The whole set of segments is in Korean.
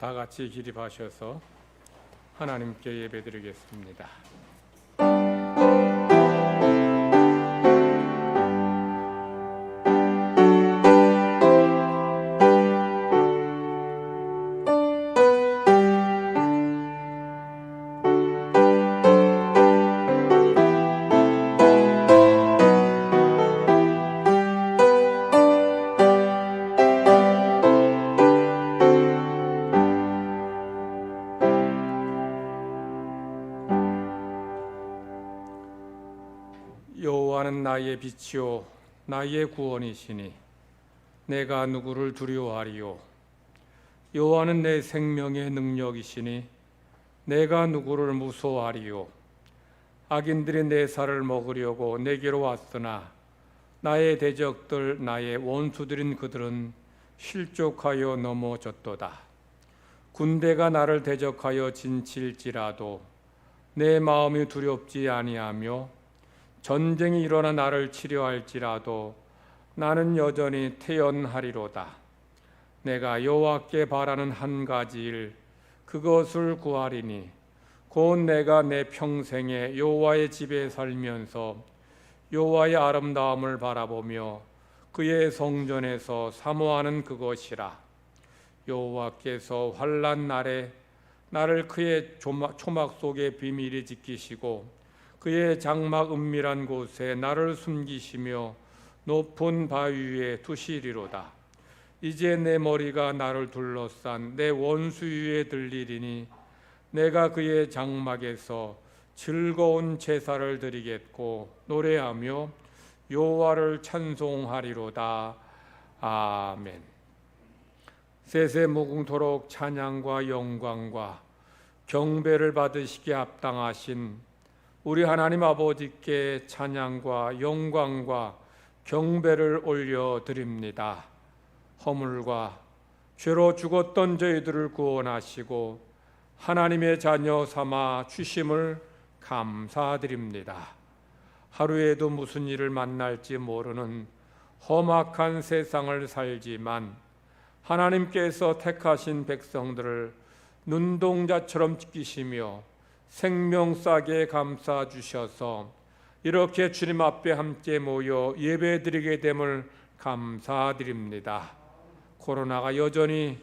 다 같이 기립하셔서 하나님께 예배드리겠습니다. 여호와는 나의 빛이요 나의 구원이시니 내가 누구를 두려워하리요. 여호와는 내 생명의 능력이시니 내가 누구를 무서워하리요. 악인들이 내 살을 먹으려고 내게로 왔으나 나의 대적들 나의 원수들인 그들은 실족하여 넘어졌도다. 군대가 나를 대적하여 진칠지라도 내 마음이 두렵지 아니하며 전쟁이 일어나 나를 치료할지라도 나는 여전히 태연하리로다. 내가 여호와께 바라는 한 가지 일 그것을 구하리니 곧 내가 내 평생에 여호와의 집에 살면서 여호와의 아름다움을 바라보며 그의 성전에서 사모하는 그것이라. 여호와께서 환난 날에 나를 그의 초막 속에 비밀히 지키시고 그의 장막 은밀한 곳에 나를 숨기시며 높은 바위 위에 두시리로다. 이제 내 머리가 나를 둘러싼 내 원수 위에 들리리니 내가 그의 장막에서 즐거운 제사를 드리겠고 노래하며 여호와를 찬송하리로다. 아멘. 세세무궁토록 찬양과 영광과 경배를 받으시기에 합당하신 우리 하나님 아버지께 찬양과 영광과 경배를 올려드립니다. 허물과 죄로 죽었던 저희들을 구원하시고 하나님의 자녀 삼아 주심을 감사드립니다. 하루에도 무슨 일을 만날지 모르는 험악한 세상을 살지만 하나님께서 택하신 백성들을 눈동자처럼 지키시며 생명싸게 감싸 주셔서 이렇게 주님 앞에 함께 모여 예배드리게 됨을 감사드립니다. 코로나가 여전히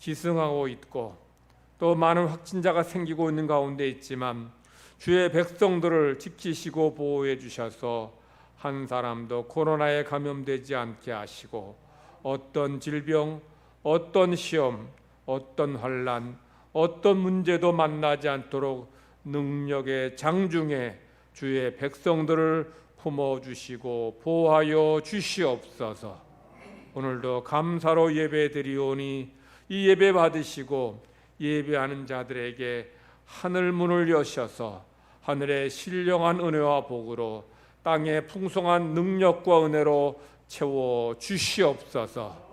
기승하고 있고 또 많은 확진자가 생기고 있는 가운데 있지만 주의 백성들을 지키시고 보호해 주셔서 한 사람도 코로나에 감염되지 않게 하시고 어떤 질병, 어떤 시험, 어떤 환난, 어떤 문제도 만나지 않도록 능력의 장중에 주의 백성들을 품어주시고 보호하여 주시옵소서. 오늘도 감사로 예배드리오니 이 예배 받으시고 예배하는 자들에게 하늘 문을 여셔서 하늘의 신령한 은혜와 복으로 땅의 풍성한 능력과 은혜로 채워 주시옵소서.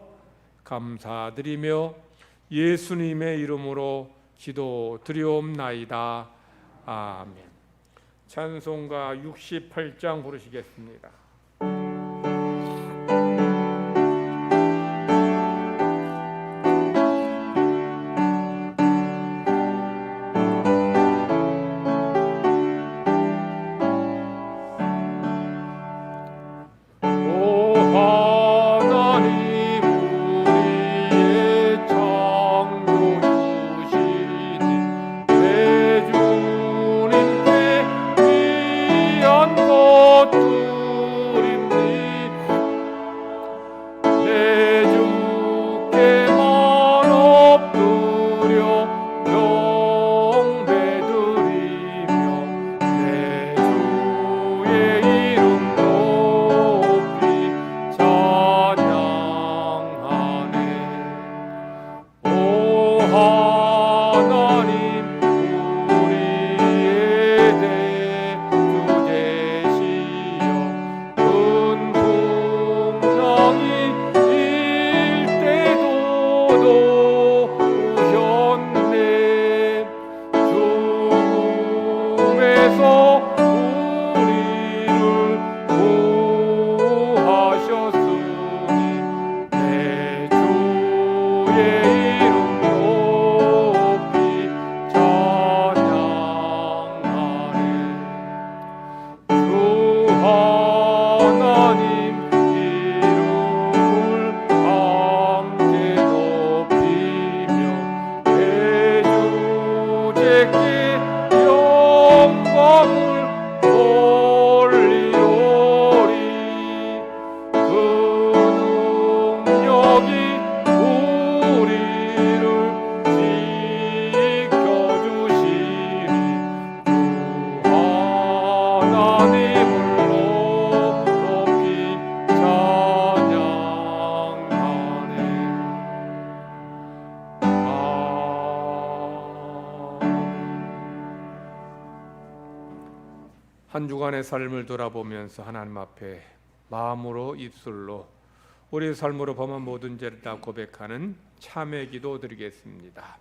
감사드리며 예수님의 이름으로 기도드리옵나이다. 아멘. 찬송가 68장 부르시겠습니다. 주 한 주간의 삶을 돌아보면서 하나님 앞에 마음으로 입술로 우리 삶으로 범한 모든 죄를 다 고백하는 참회 기도 드리겠습니다.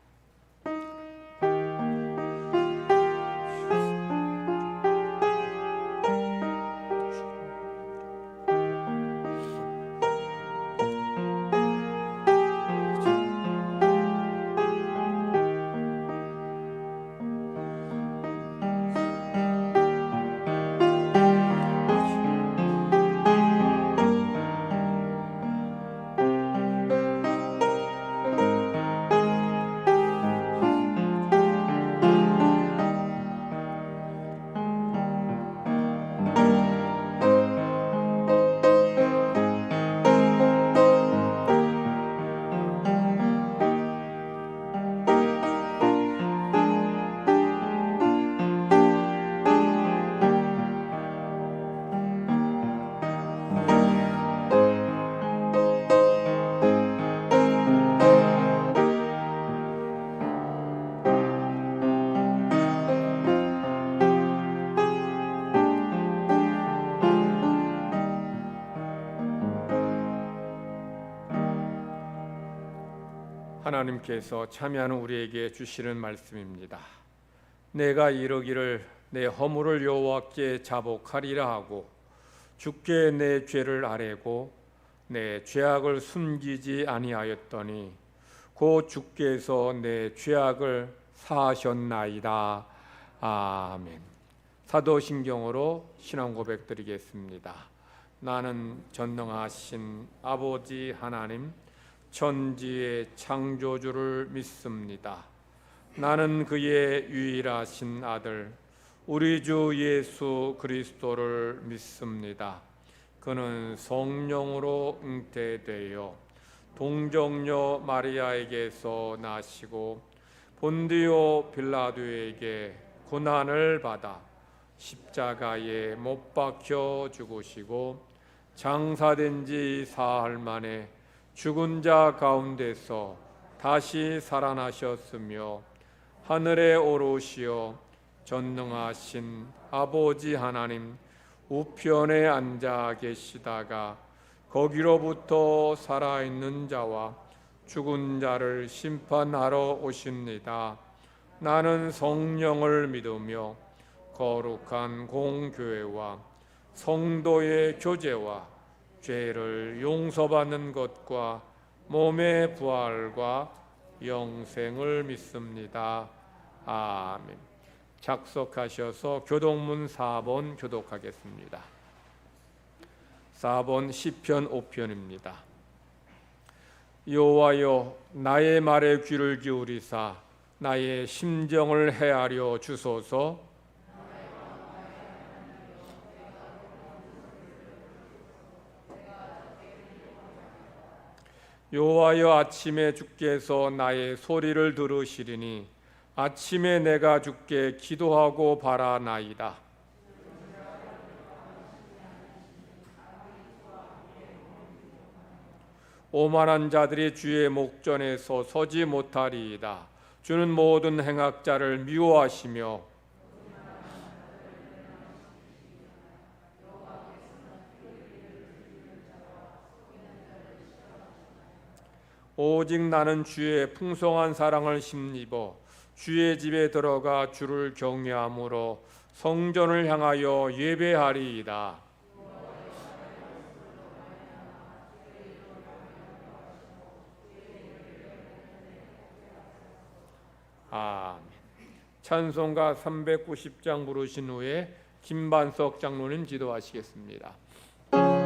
하나님께서 참여하는 우리에게 주시는 말씀입니다. 내가 이르기를 내 허물을 여호와께 자복하리라 하고 주께 내 죄를 아뢰고 내 죄악을 숨기지 아니하였더니 곧 주께서 내 죄악을 사하셨나이다. 아멘. 사도신경으로 신앙 고백 드리겠습니다. 나는 전능하신 아버지 하나님 천지의 창조주를 믿습니다. 나는 그의 유일하신 아들 우리 주 예수 그리스도를 믿습니다. 그는 성령으로 잉태되어 동정녀 마리아에게서 나시고 본디오 빌라도에게 고난을 받아 십자가에 못 박혀 죽으시고 장사된 지 사흘 만에 죽은 자 가운데서 다시 살아나셨으며 하늘에 오르시어 전능하신 아버지 하나님 우편에 앉아 계시다가 거기로부터 살아있는 자와 죽은 자를 심판하러 오십니다. 나는 성령을 믿으며 거룩한 공교회와 성도의 교제와 죄를 용서받는 것과 몸의 부활과 영생을 믿습니다. 아멘. 작석하셔서 교독문 4번 교독하겠습니다. 4번 시편 5편입니다. 여호와여 나의 말에 귀를 기울이사 나의 심정을 헤아려 주소서. 여호와여 아침에 주께서 나의 소리를 들으시리니 아침에 내가 주께 기도하고 바라나이다. 오만한 자들이 주의 목전에서 서지 못하리이다. 주는 모든 행악자를 미워하시며 오직 나는 주의 풍성한 사랑을 힘입어 주의 집에 들어가 주를 경외함으로 성전을 향하여 예배하리이다. 아멘. 찬송가 390장 부르신 후에 김반석 장로님 기도하시겠습니다. 오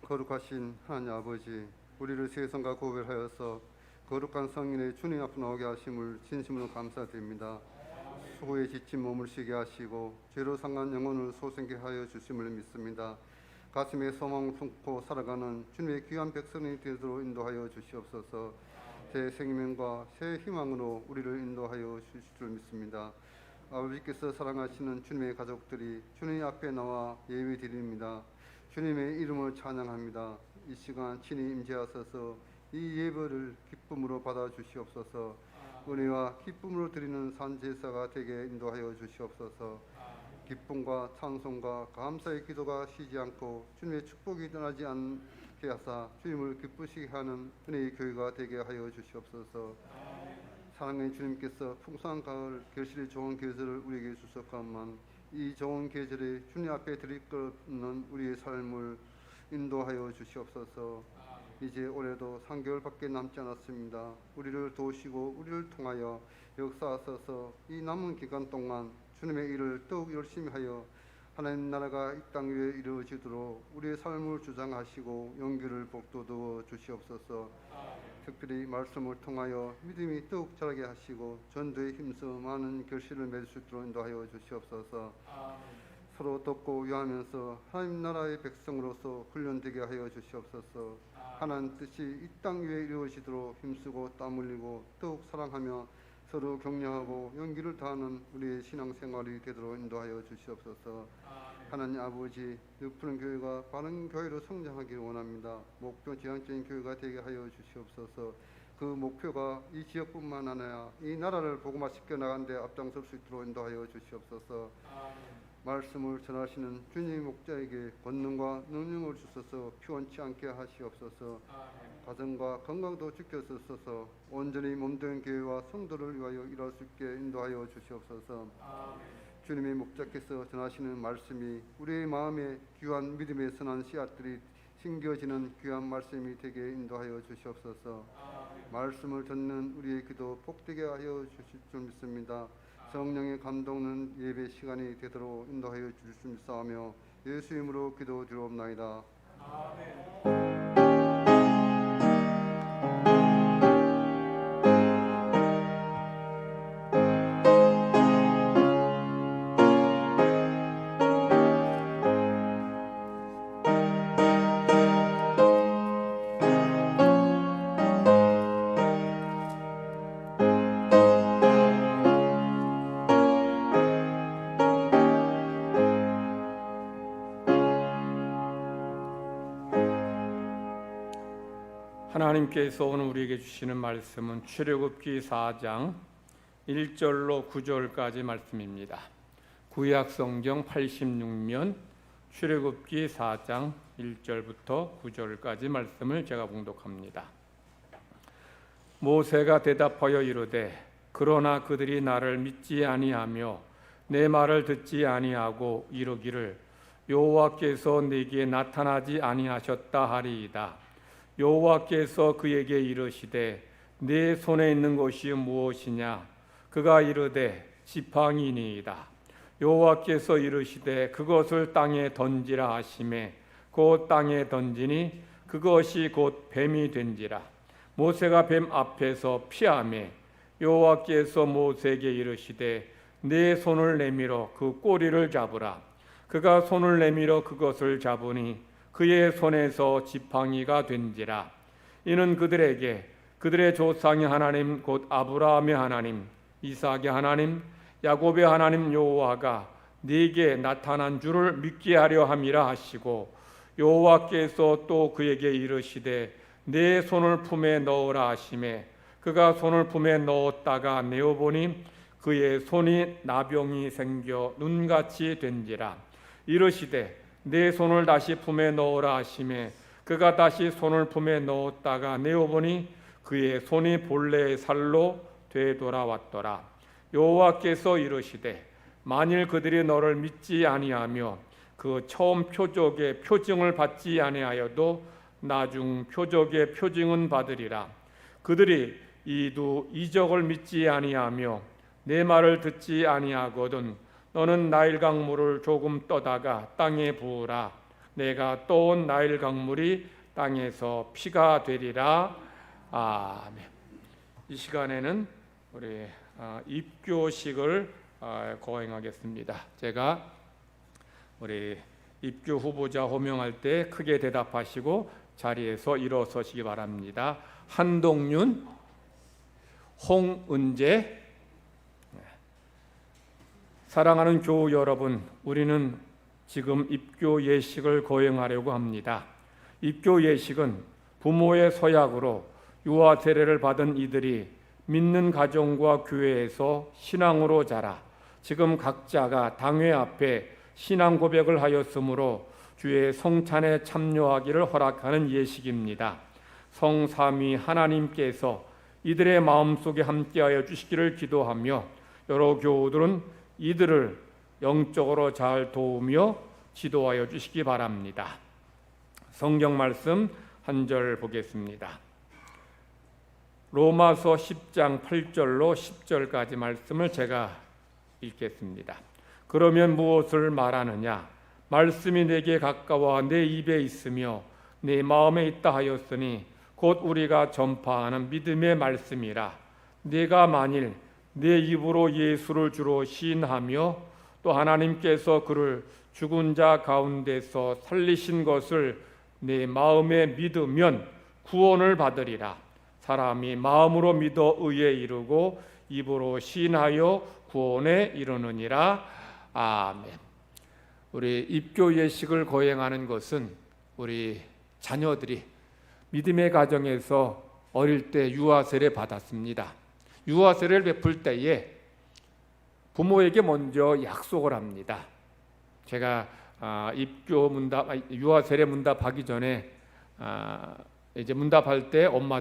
거룩하신 하나님 아버지, 우리를 세상과 구별하여서 거룩한 성인의 주님 앞에 나오게 하심을 진심으로 감사드립니다. 수고에 지친 몸을 쉬게 하시고 죄로 상한 영혼을 소생케 하여 주심을 믿습니다. 가슴에 소망을 품고 살아가는 주님의 귀한 백성이 되도록 인도하여 주시옵소서. 새 생명과 새 희망으로 우리를 인도하여 주실 줄 믿습니다. 아버지께서 사랑하시는 주님의 가족들이 주님 앞에 나와 예배 드립니다. 주님의 이름을 찬양합니다. 이 시간 친히 임재하소서 이 예배를 기쁨으로 받아 주시옵소서. 은혜와 기쁨으로 드리는 산제사가 되게 인도하여 주시옵소서. 기쁨과 찬송과 감사의 기도가 쉬지 않고 주님의 축복이 떠나지 않게 하사 주님을 기쁘시게 하는 은혜의 교회가 되게 하여 주시옵소서. 사랑의 주님께서 풍성한 가을 결실이 좋은 계절을 우리에게 주셨건만 이 좋은 계절에 주님 앞에 드릴 것 없는 우리의 삶을 인도하여 주시옵소서. 이제 올해도 3개월밖에 남지 않았습니다. 우리를 도우시고 우리를 통하여 역사하셔서 이 남은 기간 동안 주님의 일을 더욱 열심히 하여 하나님 나라가 이 땅 위에 이루어지도록 우리의 삶을 주장하시고 용기를 북돋워 주시옵소서. 특별히 말씀을 통하여 믿음이 더욱 자라게 하시고 전도에 힘써 많은 결실을 맺을 수 있도록 인도하여 주시옵소서. 서로 돕고 위하면서 하나님 나라의 백성으로서 훈련되게 하여 주시옵소서. 하나님 뜻이 이 땅 위에 이루어지도록 힘쓰고 땀 흘리고 더욱 사랑하며 서로 격려하고 용기를 다하는 우리의 신앙생활이 되도록 인도하여 주시옵소서. 하나님 아버지, 엎드는 교회가 바른 교회로 성장하기를 원합니다. 목표 지향적인 교회가 되게 하여 주시옵소서. 그 목표가 이 지역뿐만 아니라 이 나라를 복음화시켜 나가는 데 앞장설 수 있도록 인도하여 주시옵소서. 말씀을 전하시는 주님 목자에게 권능과 능력을 주셔서 피원치 않게 하시옵소서. 가정과 건강도 지켜주셔서 온전히 몸된 교회와 성도를 위하여 일할 수 있게 인도하여 주시옵소서. 주님의 목자께서 전하시는 말씀이 우리의 마음에 귀한 믿음의 선한 씨앗들이 심겨지는 귀한 말씀이 되게 인도하여 주시옵소서. 말씀을 듣는 우리의 기도 복되게 하여 주실 줄 믿습니다. 성령의 감동은 예배 시간이 되도록 인도하여 주실 줄 믿사오며 예수 이름으로 기도드리옵나이다. 아멘. 하나님께서 오늘 우리에게 주시는 말씀은 출애굽기 4장 1절로 9절까지 말씀입니다. 구약성경 86면 출애굽기 4장 1절부터 9절까지 말씀을 제가 봉독합니다. 모세가 대답하여 이르되 그러나 그들이 나를 믿지 아니하며 내 말을 듣지 아니하고 이르기를 여호와께서 내게 나타나지 아니하셨다 하리이다. 여호와께서 그에게 이르시되 내 손에 있는 것이 무엇이냐? 그가 이르되 지팡이니이다. 여호와께서 이르시되 그것을 땅에 던지라 하시매 곧 땅에 던지니 그것이 곧 뱀이 된지라. 모세가 뱀 앞에서 피하매 여호와께서 모세에게 이르시되 내 손을 내밀어 그 꼬리를 잡으라. 그가 손을 내밀어 그것을 잡으니 그의 손에서 지팡이가 된지라. 이는 그들에게 그들의 조상의 하나님 곧 아브라함의 하나님, 이삭의 하나님, 야곱의 하나님 여호와가 네게 나타난 줄을 믿게 하려 함이라 하시고, 여호와께서 또 그에게 이르시되 내 손을 품에 넣으라 하시매 그가 손을 품에 넣었다가 내어보니 그의 손이 나병이 생겨 눈같이 된지라. 이르시되 내 손을 다시 품에 넣으라 하시매 그가 다시 손을 품에 넣었다가 내어보니 그의 손이 본래의 살로 되돌아왔더라. 여호와께서 이르시되 만일 그들이 너를 믿지 아니하며 그 처음 표적의 표징을 받지 아니하여도 나중 표적의 표징은 받으리라. 그들이 이두 이적을 믿지 아니하며 내 말을 듣지 아니하거든 너는 나일 강물을 조금 떠다가 땅에 부으라. 내가 떠온 나일 강물이 땅에서 피가 되리라. 아멘. 이 시간에는 우리 입교식을 거행하겠습니다. 제가 우리 입교 후보자 호명할 때 크게 대답하시고 자리에서 일어서시기 바랍니다. 한동윤, 홍은재. 사랑하는 교우 여러분, 우리는 지금 입교 예식을 거행하려고 합니다. 입교 예식은 부모의 서약으로 유아 세례를 받은 이들이 믿는 가정과 교회에서 신앙으로 자라 지금 각자가 당회 앞에 신앙 고백을 하였으므로 주의 성찬에 참여하기를 허락하는 예식입니다. 성삼위 하나님께서 이들의 마음속에 함께하여 주시기를 기도하며 여러 교우들은 이들을 영적으로 잘 도우며 지도하여 주시기 바랍니다. 성경 말씀 한 절 보겠습니다. 로마서 10장 8절로 10절까지 말씀을 제가 읽겠습니다. 그러면 무엇을 말하느냐? 말씀이 내게 가까워 내 입에 있으며 내 마음에 있다 하였으니 곧 우리가 전파하는 믿음의 말씀이라. 네가 만일 내 입으로 예수를 주로 시인하며 또 하나님께서 그를 죽은 자 가운데서 살리신 것을 내 마음에 믿으면 구원을 받으리라. 사람이 마음으로 믿어 의에 이르고 입으로 시인하여 구원에 이르느니라. 아멘. 우리 입교 예식을 거행하는 것은 우리 자녀들이 믿음의 가정에서 어릴 때 유아 세례 받았습니다. 유아 세례를 베풀 때에 부모에게 먼저 약속을 합니다. 제가 입교 문답, 유아 세례 문답하기 전에 이제 문답할 때 엄마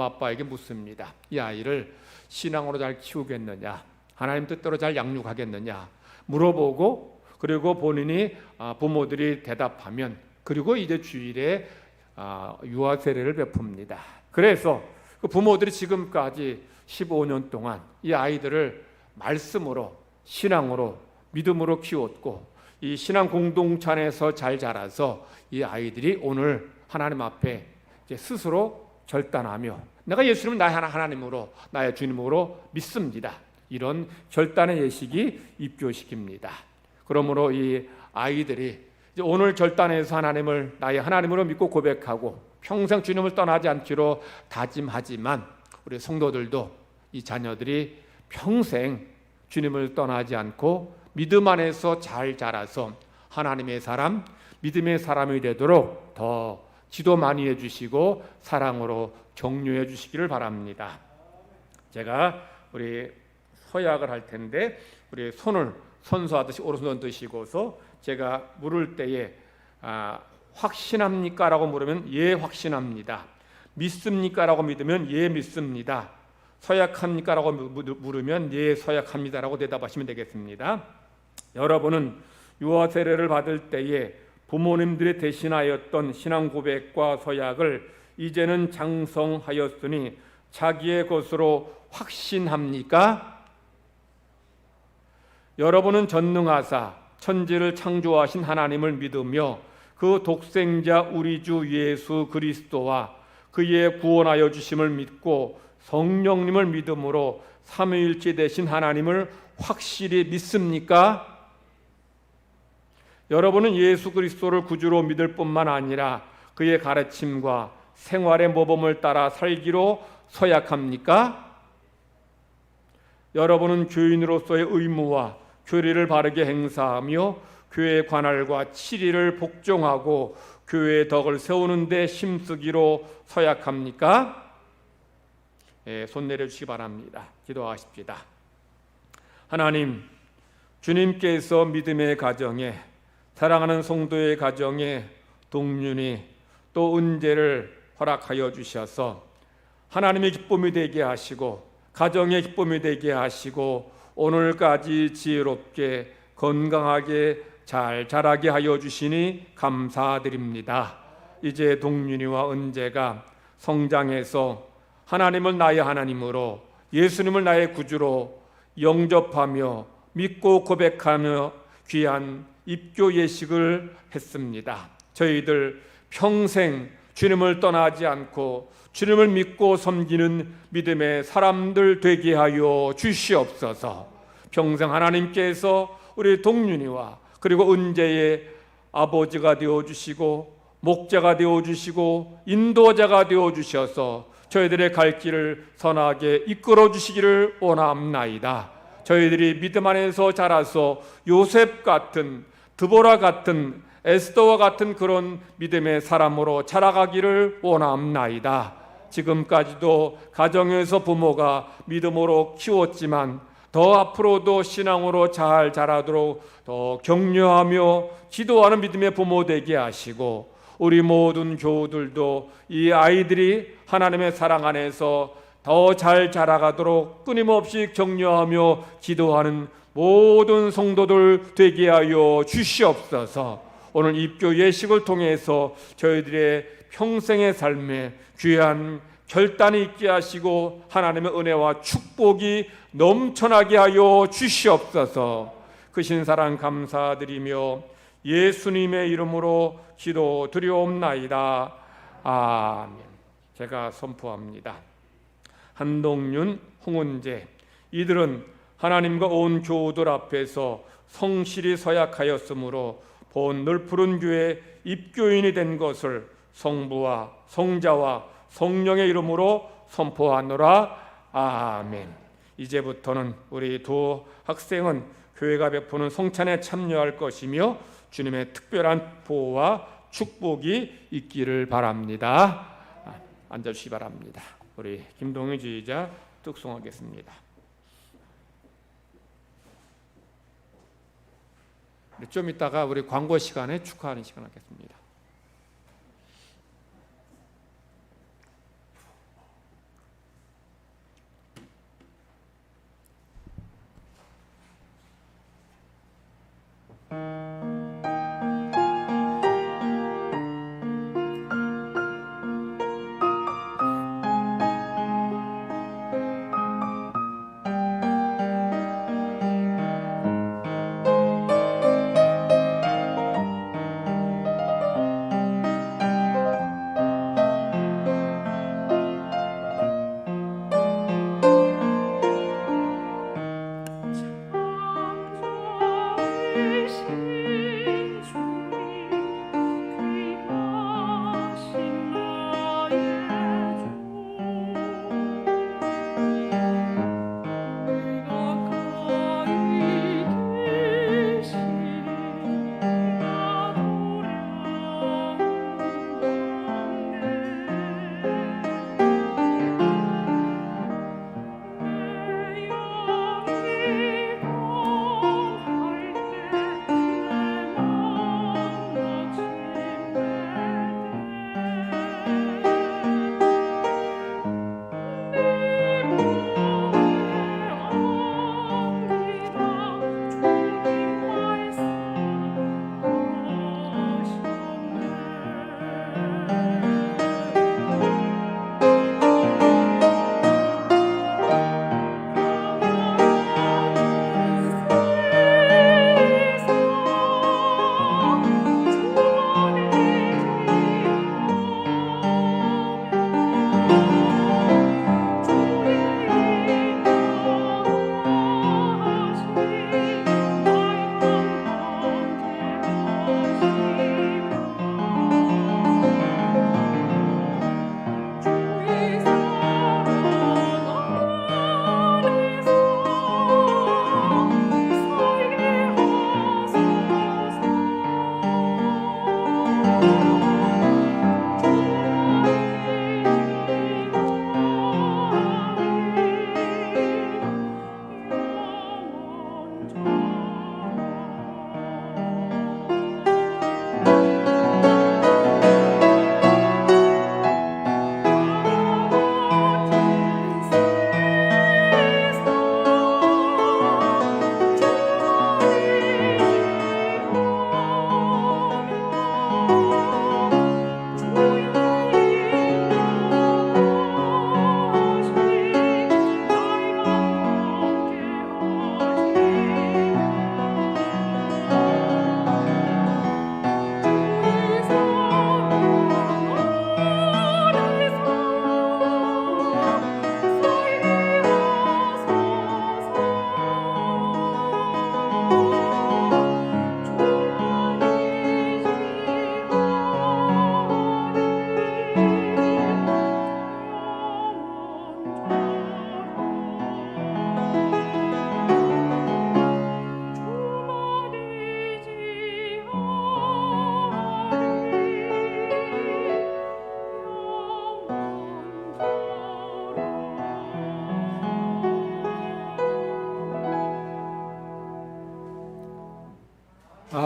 아빠에게 묻습니다. 이 아이를 신앙으로 잘 키우겠느냐, 하나님 뜻대로 잘 양육하겠느냐 물어보고, 그리고 본인이 부모들이 대답하면 그리고 이제 주일에 유아 세례를 베풉니다. 그래서 그 부모들이 지금까지 15년 동안 이 아이들을 말씀으로, 신앙으로, 믿음으로 키웠고 이 신앙 공동체 잘 자라서 이 아이들이 오늘 하나님 앞에 이제 스스로 결단하며 내가 예수님을 나의 하나님으로, 나의 주님으로 믿습니다. 이런 결단의 예식이 입교식입니다. 그러므로 이 아이들이 이제 오늘 결단해서 하나님을 나의 하나님으로 믿고 고백하고 평생 주님을 떠나지 않기로 다짐하지만 우리 성도들도 이 자녀들이 평생 주님을 떠나지 않고 믿음 안에서 잘 자라서 하나님의 사람, 믿음의 사람이 되도록 더 지도 많이 해주시고 사랑으로 격려해 주시기를 바랍니다. 제가 우리 서약을 할 텐데 우리 손을 선수하듯이 오른손 드시고서 제가 물을 때에 확신합니까? 라고 물으면 예 확신합니다. 믿습니까? 라고 믿으면 예 믿습니다. 서약합니까? 라고 물으면 예 서약합니다 라고 대답하시면 되겠습니다. 여러분은 유아 세례를 받을 때에 부모님들이 대신하였던 신앙 고백과 서약을 이제는 장성하였으니 자기의 것으로 확신합니까? 여러분은 전능하사 천지를 창조하신 하나님을 믿으며 그 독생자 우리 주 예수 그리스도와 그의 구원하여 주심을 믿고 성령님을 믿음으로 삼위일체 되신 하나님을 확실히 믿습니까? 여러분은 예수 그리스도를 구주로 믿을 뿐만 아니라 그의 가르침과 생활의 모범을 따라 살기로 서약합니까? 여러분은 교인으로서의 의무와 교리를 바르게 행사하며 교회의 관할과 치리를 복종하고 교회의 덕을 세우는 데 힘쓰기로 서약합니까? 손 내려주시기 바랍니다. 기도하십시다. 하나님, 주님께서 믿음의 가정에, 사랑하는 성도의 가정에 동륜이 또 은재를 허락하여 주셔서 하나님의 기쁨이 되게 하시고 가정의 기쁨이 되게 하시고 오늘까지 지혜롭게 건강하게 잘 자라게 하여 주시니 감사드립니다. 이제 동륜이와 은재가 성장해서 하나님을 나의 하나님으로, 예수님을 나의 구주로 영접하며 믿고 고백하며 귀한 입교 예식을 했습니다. 저희들 평생 주님을 떠나지 않고 주님을 믿고 섬기는 믿음의 사람들 되게 하여 주시옵소서. 평생 하나님께서 우리 동륜이와 그리고 은재의 아버지가 되어주시고 목자가 되어주시고 인도자가 되어주셔서 저희들의 갈 길을 선하게 이끌어 주시기를 원합나이다. 저희들이 믿음 안에서 자라서 요셉 같은, 드보라 같은, 에스더와 같은 그런 믿음의 사람으로 자라가기를 원합나이다. 지금까지도 가정에서 부모가 믿음으로 키웠지만 더 앞으로도 신앙으로 잘 자라도록 더 격려하며 기도하는 믿음의 부모 되게 하시고, 우리 모든 교우들도 이 아이들이 하나님의 사랑 안에서 더 잘 자라가도록 끊임없이 격려하며 기도하는 모든 성도들 되게 하여 주시옵소서. 오늘 입교 예식을 통해서 저희들의 평생의 삶에 귀한 결단이 있게 하시고 하나님의 은혜와 축복이 넘쳐나게 하여 주시옵소서. 크신 사랑 감사드리며 예수님의 이름으로 기도드리옵나이다. 아멘. 제가 선포합니다. 한동윤, 홍은재, 이들은 하나님과 온 교우들 앞에서 성실히 서약하였으므로 본 넓푸른 교회 입교인이 된 것을 성부와 성자와 성령의 이름으로 선포하노라. 아멘. 이제부터는 우리 두 학생은 교회가 베푸는 성찬에 참여할 것이며 주님의 특별한 보호와 축복이 있기를 바랍니다. 앉아주시기 바랍니다. 우리 김동희 지휘자 뚝송하겠습니다. 좀 이따가 우리 광고 시간에 축하하는 시간 하겠습니다.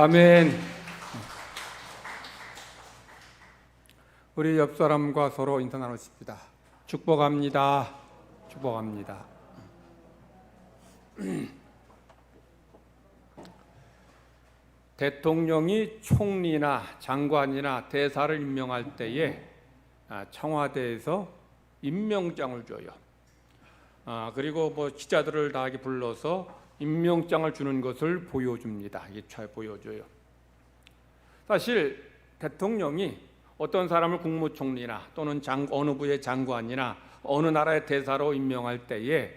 아멘. 우리 옆 사람과 서로 인사 나누십시다. 축복합니다. 축복합니다. 대통령이 총리나 장관이나 대사를 임명할 때에 청와대에서 임명장을 줘요. 그리고 기자들을 다 불러서 임명장을 주는 것을 보여줍니다. 이게 잘 보여줘요. 사실 대통령이 어떤 사람을 국무총리나 또는 어느 부의 장관이나 어느 나라의 대사로 임명할 때에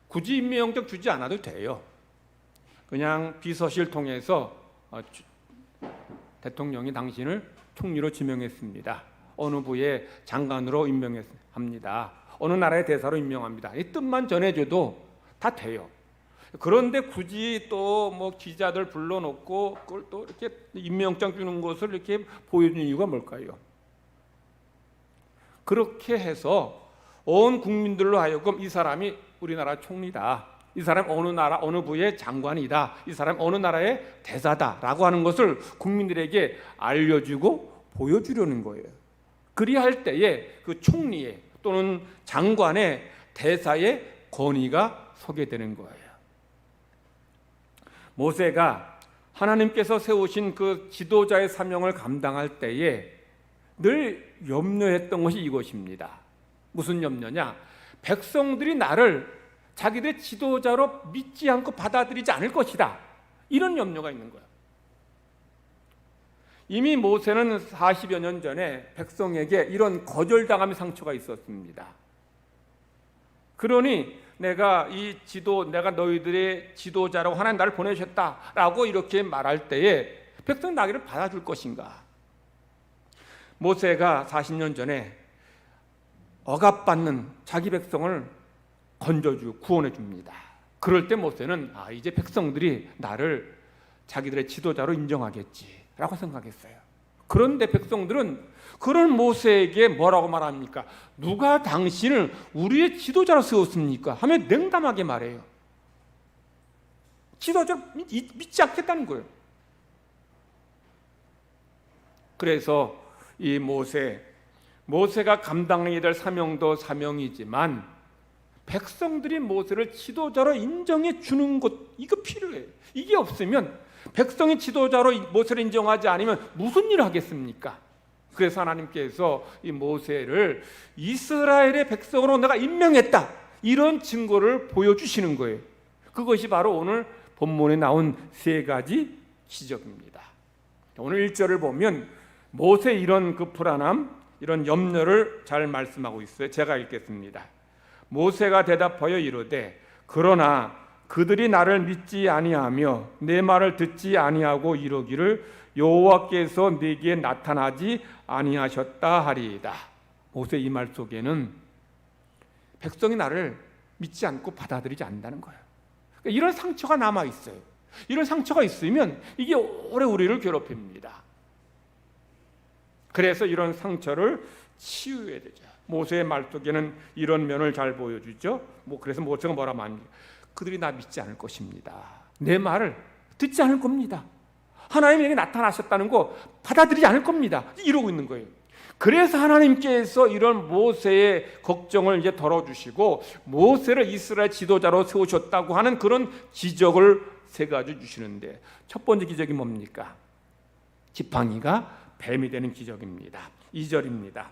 굳이 임명장 주지 않아도 돼요. 그냥 비서실 통해서 대통령이 당신을 총리로 지명했습니다. 어느 부의 장관으로 임명합니다. 어느 나라의 대사로 임명합니다. 이 뜻만 전해줘도 다 돼요. 그런데 굳이 또 기자들 불러놓고 그걸 또 이렇게 임명장 주는 것을 이렇게 보여주는 이유가 뭘까요? 그렇게 해서 온 국민들로 하여금 이 사람이 우리나라 총리다, 이 사람 어느 나라 어느 부의 장관이다, 이 사람 어느 나라의 대사다라고 하는 것을 국민들에게 알려주고 보여주려는 거예요. 그리할 때에 그 총리의 또는 장관의 대사의 권위가 서게 되는 거예요. 모세가 하나님께서 세우신 그 지도자의 사명을 감당할 때에 늘 염려했던 것이 이것입니다. 무슨 염려냐? 백성들이 나를 자기들의 지도자로 믿지 않고 받아들이지 않을 것이다. 이런 염려가 있는 거예요. 이미 모세는 40여 년 전에 백성에게 이런 거절당함의 상처가 있었습니다. 그러니 내가 너희들의 지도자라고 하나님 나를 보내셨다라고 이렇게 말할 때에 백성은 나를 받아줄 것인가? 모세가 40년 전에 억압받는 자기 백성을 건져주고 구원해 줍니다. 그럴 때 모세는 이제 백성들이 나를 자기들의 지도자로 인정하겠지라고 생각했어요. 그런데 백성들은 그런 모세에게 뭐라고 말합니까? 누가 당신을 우리의 지도자로 세웠습니까? 하면 냉담하게 말해요. 지도자로 믿지 않겠다는 거예요. 그래서 이 모세가 감당해야 될 사명도 사명이지만 백성들이 모세를 지도자로 인정해 주는 것, 이거 필요해요. 이게 없으면 백성이 지도자로 모세를 인정하지 않으면 무슨 일을 하겠습니까? 그래서 하나님께서 이 모세를 이스라엘의 백성으로 내가 임명했다, 이런 증거를 보여주시는 거예요. 그것이 바로 오늘 본문에 나온 세 가지 기적입니다. 오늘 1절을 보면 모세의 이런 그 불안함, 이런 염려를 잘 말씀하고 있어요. 제가 읽겠습니다. 모세가 대답하여 이르되 그러나 그들이 나를 믿지 아니하며 내 말을 듣지 아니하고 이르기를 여호와께서 네게 나타나지 아니하셨다 하리이다. 모세 이 말 속에는 백성이 나를 믿지 않고 받아들이지 않는다는 거예요. 그러니까 이런 상처가 남아 있어요. 이런 상처가 있으면 이게 오래 우리를 괴롭힙니다. 그래서 이런 상처를 치유해야 되죠. 모세의 말 속에는 이런 면을 잘 보여주죠. 그래서 모세가 뭐라고 합니까? 그들이 나 믿지 않을 것입니다. 내 말을 듣지 않을 겁니다. 하나님에게 나타나셨다는 거 받아들이지 않을 겁니다. 이러고 있는 거예요. 그래서 하나님께서 이런 모세의 걱정을 이제 덜어주시고 모세를 이스라엘 지도자로 세우셨다고 하는 그런 기적을 세 가지 주시는데, 첫 번째 기적이 뭡니까? 지팡이가 뱀이 되는 기적입니다. 2절입니다.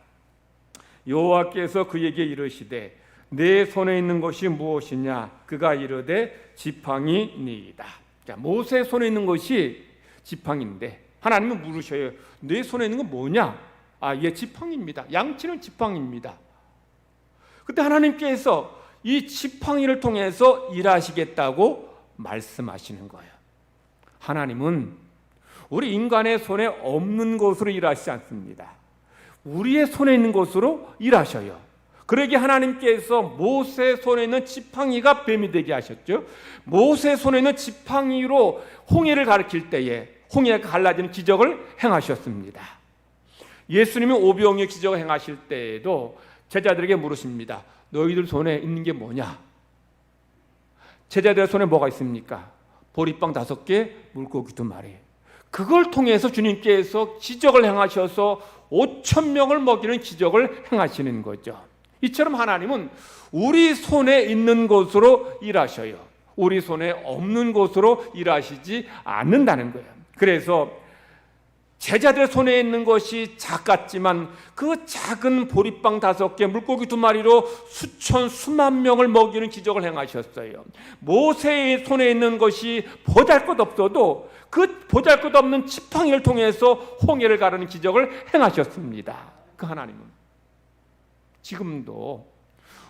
여호와께서 그에게 이르시되 내 손에 있는 것이 무엇이냐? 그가 이르되 지팡이니이다. 자, 모세의 손에 있는 것이 지팡인데 하나님은 물으셔요. 내 손에 있는 건 뭐냐? 예, 지팡입니다. 양치는 지팡입니다. 그때 하나님께서 이 지팡이를 통해서 일하시겠다고 말씀하시는 거예요. 하나님은 우리 인간의 손에 없는 것으로 일하시지 않습니다. 우리의 손에 있는 것으로 일하셔요. 그러기에 하나님께서 모세 손에 있는 지팡이가 뱀이 되게 하셨죠. 모세 손에 있는 지팡이로 홍해를 가리킬 때에 홍해가 갈라지는 기적을 행하셨습니다. 예수님이 오병이어 기적을 행하실 때에도 제자들에게 물으십니다. 너희들 손에 있는 게 뭐냐? 제자들의 손에 뭐가 있습니까? 보리빵 5개, 물고기 2마리. 그걸 통해서 주님께서 기적을 행하셔서 5,000명을 먹이는 기적을 행하시는 거죠. 이처럼 하나님은 우리 손에 있는 것으로 일하셔요. 우리 손에 없는 것으로 일하시지 않는다는 거예요. 그래서 제자들 손에 있는 것이 작았지만 그 작은 보리빵 5개, 물고기 2마리로 수만 명을 먹이는 기적을 행하셨어요. 모세의 손에 있는 것이 보잘것없어도 그 보잘것없는 지팡이를 통해서 홍해를 가르는 기적을 행하셨습니다. 그 하나님은 지금도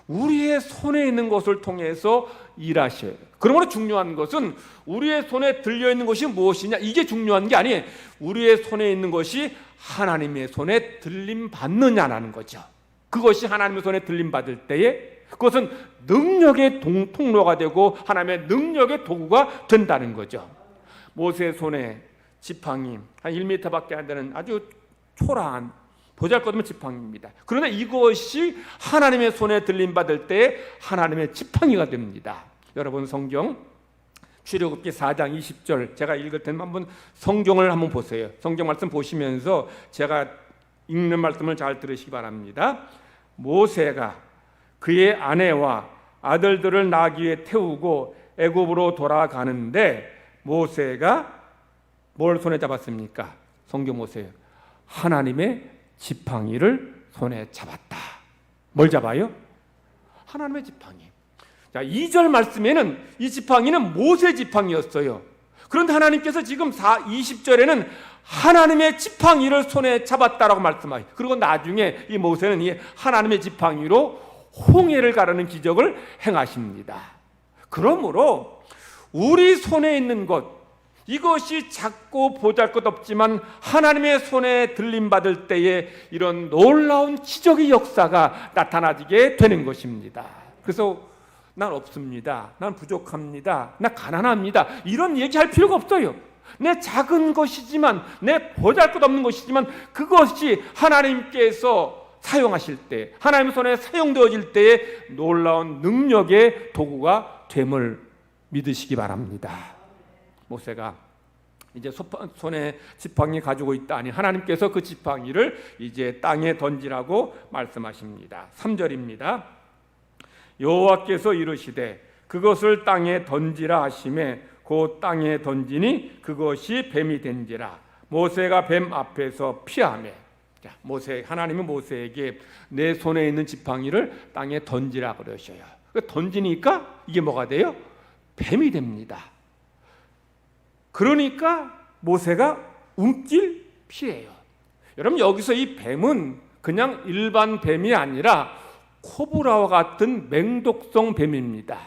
우리의 손에 있는 것을 통해서 일하셔요. 그러므로 중요한 것은 우리의 손에 들려있는 것이 무엇이냐, 이게 중요한 게 아니에요. 우리의 손에 있는 것이 하나님의 손에 들림받느냐라는 거죠. 그것이 하나님의 손에 들림받을 때에 그것은 능력의 통로가 되고 하나님의 능력의 도구가 된다는 거죠. 모세의 손에 지팡이 한 1m밖에 안 되는 아주 초라한 보잘것없는 지팡이입니다. 그런데 이것이 하나님의 손에 들림받을 때 하나님의 지팡이가 됩니다. 여러분 성경 출애굽기 4장 20절 제가 읽을 테면 한번 성경을 한번 보세요. 성경 말씀 보시면서 제가 읽는 말씀을 잘 들으시기 바랍니다. 모세가 그의 아내와 아들들을 나귀에 태우고 애굽으로 돌아가는데 모세가 뭘 손에 잡았습니까? 성경 보세요. 하나님의 지팡이를 손에 잡았다. 뭘 잡아요? 하나님의 지팡이. 자, 2절 말씀에는 이 지팡이는 모세 지팡이였어요. 그런데 하나님께서 지금 20절에는 하나님의 지팡이를 손에 잡았다라고 말씀하셔요. 그리고 나중에 이 모세는 이 하나님의 지팡이로 홍해를 가르는 기적을 행하십니다. 그러므로 우리 손에 있는 것, 이것이 작고 보잘것없지만 하나님의 손에 들림받을 때에 이런 놀라운 기적의 역사가 나타나게 되는 것입니다. 그래서 난 없습니다, 난 부족합니다, 난 가난합니다, 이런 얘기할 필요가 없어요. 내 작은 것이지만, 내 보잘것없는 것이지만 그것이 하나님께서 사용하실 때, 하나님의 손에 사용되어질 때에 놀라운 능력의 도구가 됨을 믿으시기 바랍니다. 모세가 이제 손에 지팡이 가지고 있다니 하나님께서 그 지팡이를 이제 땅에 던지라고 말씀하십니다. 3절입니다. 여호와께서 이르시되 그것을 땅에 던지라 하시매 곧 땅에 던지니 그것이 뱀이 된지라. 모세가 뱀 앞에서 피하며, 하나님은 모세에게 내 손에 있는 지팡이를 땅에 던지라 그러셔요. 던지니까 이게 뭐가 돼요? 뱀이 됩니다. 그러니까 모세가 움찔 피해요. 여러분 여기서 이 뱀은 그냥 일반 뱀이 아니라 코브라와 같은 맹독성 뱀입니다.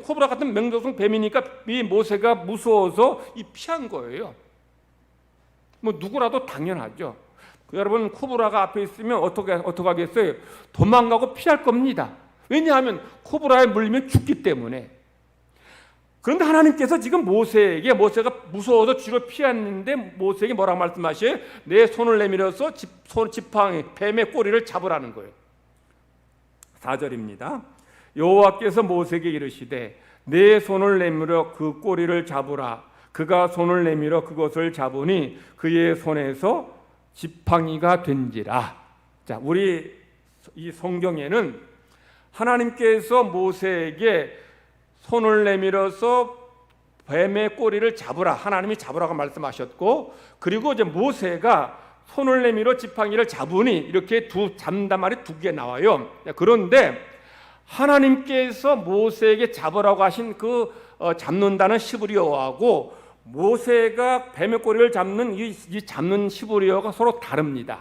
코브라 같은 맹독성 뱀이니까 이 모세가 무서워서 이 피한 거예요. 뭐 누구라도 당연하죠. 여러분 코브라가 앞에 있으면 어떻게 하겠어요? 도망가고 피할 겁니다. 왜냐하면 코브라에 물리면 죽기 때문에. 그런데 하나님께서 지금 모세가 무서워서 뒤로 피했는데 모세에게 뭐라고 말씀하셔요? 내 손을 내밀어서 지팡이 뱀의 꼬리를 잡으라는 거예요. 4절입니다. 여호와께서 모세에게 이르시되 내 손을 내밀어 그 꼬리를 잡으라. 그가 손을 내밀어 그것을 잡으니 그의 손에서 지팡이가 된지라. 자, 우리 이 성경에는 하나님께서 모세에게 손을 내밀어서 뱀의 꼬리를 잡으라, 하나님이 잡으라고 말씀하셨고, 그리고 이제 모세가 손을 내밀어 지팡이를 잡으니 이렇게 잡는단 말이 2개 나와요. 그런데 하나님께서 모세에게 잡으라고 하신 그 잡는다는 히브리어하고 모세가 뱀의 꼬리를 잡는 이 잡는 히브리어가 서로 다릅니다.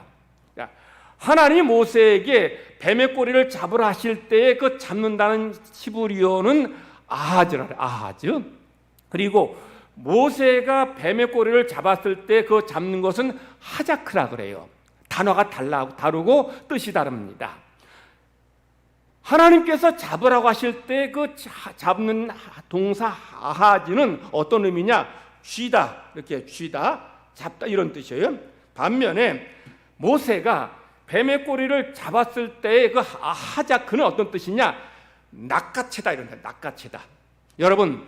하나님이 모세에게 뱀의 꼬리를 잡으라 하실 때에 그 잡는다는 히브리어는 아하즈. 그리고 모세가 뱀의 꼬리를 잡았을 때 그 잡는 것은 하자크라 그래요. 단어가 다르고 뜻이 다릅니다. 하나님께서 잡으라고 하실 때 그 잡는 동사 아하즈는 어떤 의미냐? 쥐다, 이렇게 쥐다, 잡다 이런 뜻이에요. 반면에 모세가 뱀의 꼬리를 잡았을 때의 그 하자크는 어떤 뜻이냐? 낚아채다 이런 뜻. 낚아채다. 여러분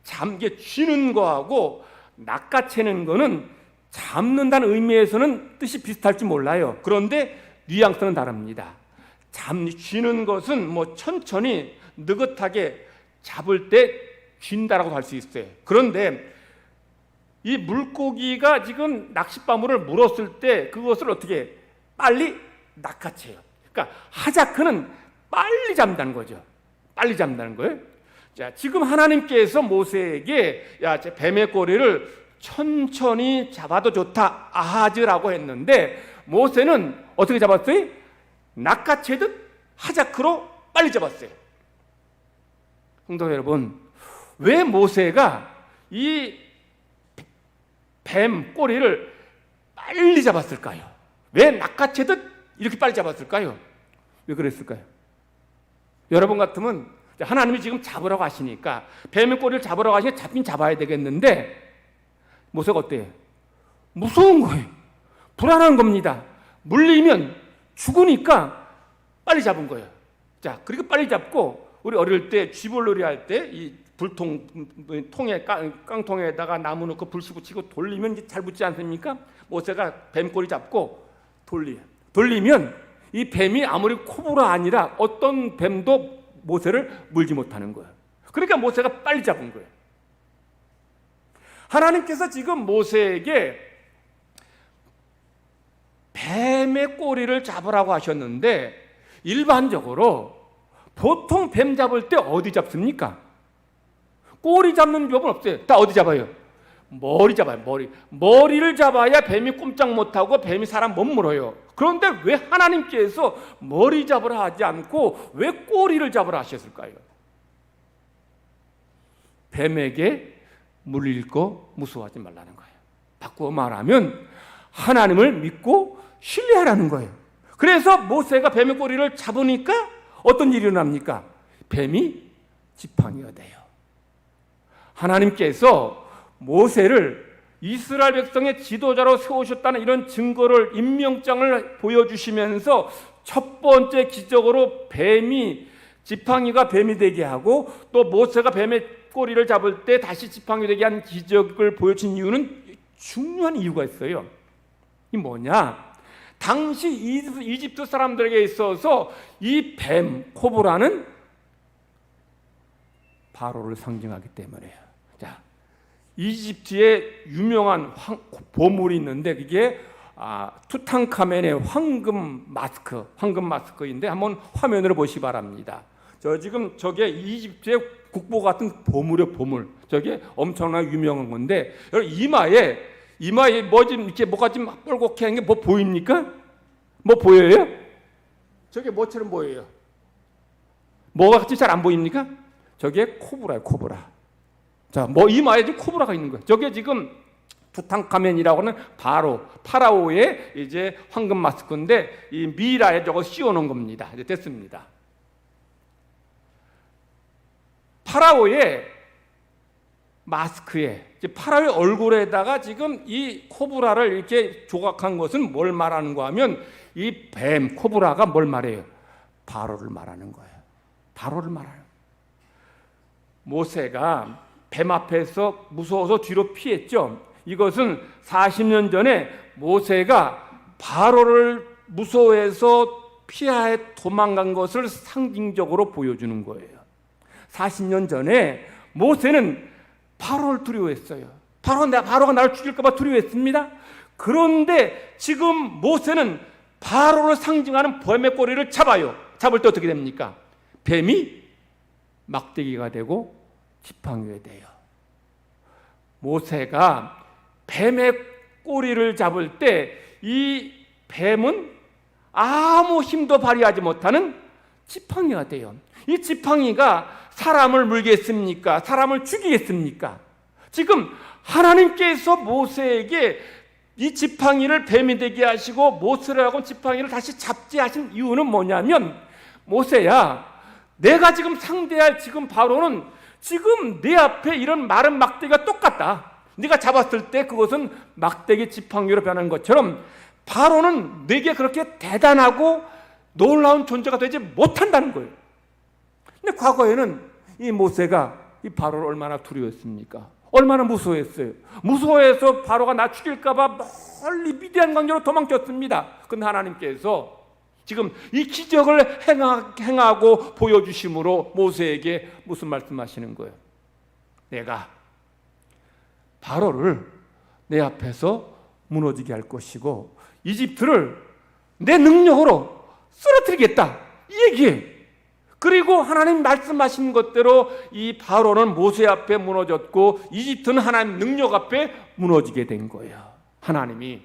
잠게 쥐는 거하고 낚아채는 거는 잡는다는 의미에서는 뜻이 비슷할지 몰라요. 그런데 뉘앙스는 다릅니다. 쥐는 것은 뭐 천천히 느긋하게 잡을 때 쥔다라고 할 수 있어요. 그런데 이 물고기가 지금 낚싯바늘을 물었을 때 그것을 어떻게 빨리 낚아채요. 그러니까 하자크는 빨리 잡는다는 거죠. 빨리 잡는다는 거예요. 자, 지금 하나님께서 모세에게 야, 뱀의 꼬리를 천천히 잡아도 좋다 아하즈라고 했는데 모세는 어떻게 잡았어요? 낚아채듯 하자크로 빨리 잡았어요. 성도 여러분, 왜 모세가 이 뱀 꼬리를 빨리 잡았을까요? 왜 낚아채듯 이렇게 빨리 잡았을까요? 왜 그랬을까요? 여러분 같으면 하나님이 지금 잡으라고 하시니까 뱀의 꼬리를 잡으라고 하시니까 잡긴 잡아야 되겠는데 모세가 어때요? 무서운 거예요. 불안한 겁니다. 물리면 죽으니까 빨리 잡은 거예요. 자, 그리고 빨리 잡고 우리 어릴 때 쥐불놀이 할 때 이 통에 깡통에다가 나무 넣고 불씨 붙이고 돌리면 이제 잘 붙지 않습니까? 모세가 뱀꼬리 잡고 돌리면 이 뱀이 아무리 코브라 아니라 어떤 뱀도 모세를 물지 못하는 거예요. 그러니까 모세가 빨리 잡은 거예요. 하나님께서 지금 모세에게 뱀의 꼬리를 잡으라고 하셨는데 일반적으로 보통 뱀 잡을 때 어디 잡습니까? 꼬리 잡는 법은 없어요. 다 어디 잡아요? 머리 잡아요. 머리를 잡아야 뱀이 꼼짝 못하고 뱀이 사람 못 물어요. 그런데 왜 하나님께서 머리 잡으라 하지 않고 왜 꼬리를 잡으라 하셨을까요? 뱀에게 물릴 거 무서워하지 말라는 거예요. 바꾸어 말하면 하나님을 믿고 신뢰하라는 거예요. 그래서 모세가 뱀의 꼬리를 잡으니까 어떤 일이 일어납니까? 뱀이 지팡이가 돼요. 하나님께서 모세를 이스라엘 백성의 지도자로 세우셨다는 이런 증거를 임명장을 보여주시면서 첫 번째 기적으로 지팡이가 뱀이 되게 하고 또 모세가 뱀의 꼬리를 잡을 때 다시 지팡이 되게 한 기적을 보여준 이유는 중요한 이유가 있어요. 이 뭐냐? 당시 이집트 사람들에게 있어서 이 뱀, 코브라는 바로를 상징하기 때문에요. 자, 이집트의 유명한 보물이 있는데 그게 투탕카멘의 황금 마스크인데 한번 화면으로 보시기 바랍니다. 지금 저게 이집트의 국보 같은 보물. 저게 엄청나게 유명한 건데 이마에 뭐가 좀 뻘겋게 한 게 뭐 보입니까? 뭐 보여요? 저게 뭐처럼 보여요? 뭐가 같이 잘 안 보입니까? 저게 코브라예요, 코브라. 자, 이마에 코브라가 있는 거예요. 저게 지금 투탕카멘이라고 하는 파라오의 이제 황금 마스크인데 이 미라에 저거 씌워놓은 겁니다. 이제 됐습니다. 파라오의 마스크에 파라오의 얼굴에다가 지금 이 코브라를 이렇게 조각한 것은 뭘 말하는가 하면 이 뱀 코브라가 뭘 말해요? 바로를 말하는 거예요. 바로를 말하는 거예요. 모세가 뱀 앞에서 무서워서 뒤로 피했죠. 이것은 40년 전에 모세가 바로를 무서워해서 피하에 도망간 것을 상징적으로 보여주는 거예요. 40년 전에 모세는 바로를 두려워했어요. 바로가 나를 죽일까 봐 두려워했습니다. 그런데 지금 모세는 바로를 상징하는 뱀의 꼬리를 잡아요. 잡을 때 어떻게 됩니까? 뱀이 막대기가 되고 지팡이가 돼요. 모세가 뱀의 꼬리를 잡을 때 이 뱀은 아무 힘도 발휘하지 못하는 지팡이가 돼요. 이 지팡이가 사람을 물겠습니까? 사람을 죽이겠습니까? 지금 하나님께서 모세에게 이 지팡이를 뱀이 되게 하시고 모세를 하고 지팡이를 다시 잡지 하신 이유는 뭐냐면 모세야, 내가 지금 상대할 지금 바로는 지금 내 앞에 이런 마른 막대기가 똑같다. 네가 잡았을 때 그것은 막대기 지팡이로 변한 것처럼 바로는 네게 그렇게 대단하고 놀라운 존재가 되지 못한다는 거예요. 근데 과거에는 이 모세가 이 바로를 얼마나 두려웠습니까? 얼마나 무서워했어요. 무서워해서 바로가 나 죽일까 봐 멀리 미디안 강으로 도망쳤습니다. 근데 하나님께서 지금 이 기적을 행하고 보여주심으로 모세에게 무슨 말씀하시는 거예요? 내가 바로를 내 앞에서 무너지게 할 것이고 이집트를 내 능력으로 쓰러뜨리겠다, 이 얘기예요. 그리고 하나님 말씀하신 것대로 이 바로는 모세 앞에 무너졌고 이집트는 하나님 능력 앞에 무너지게 된 거예요. 하나님이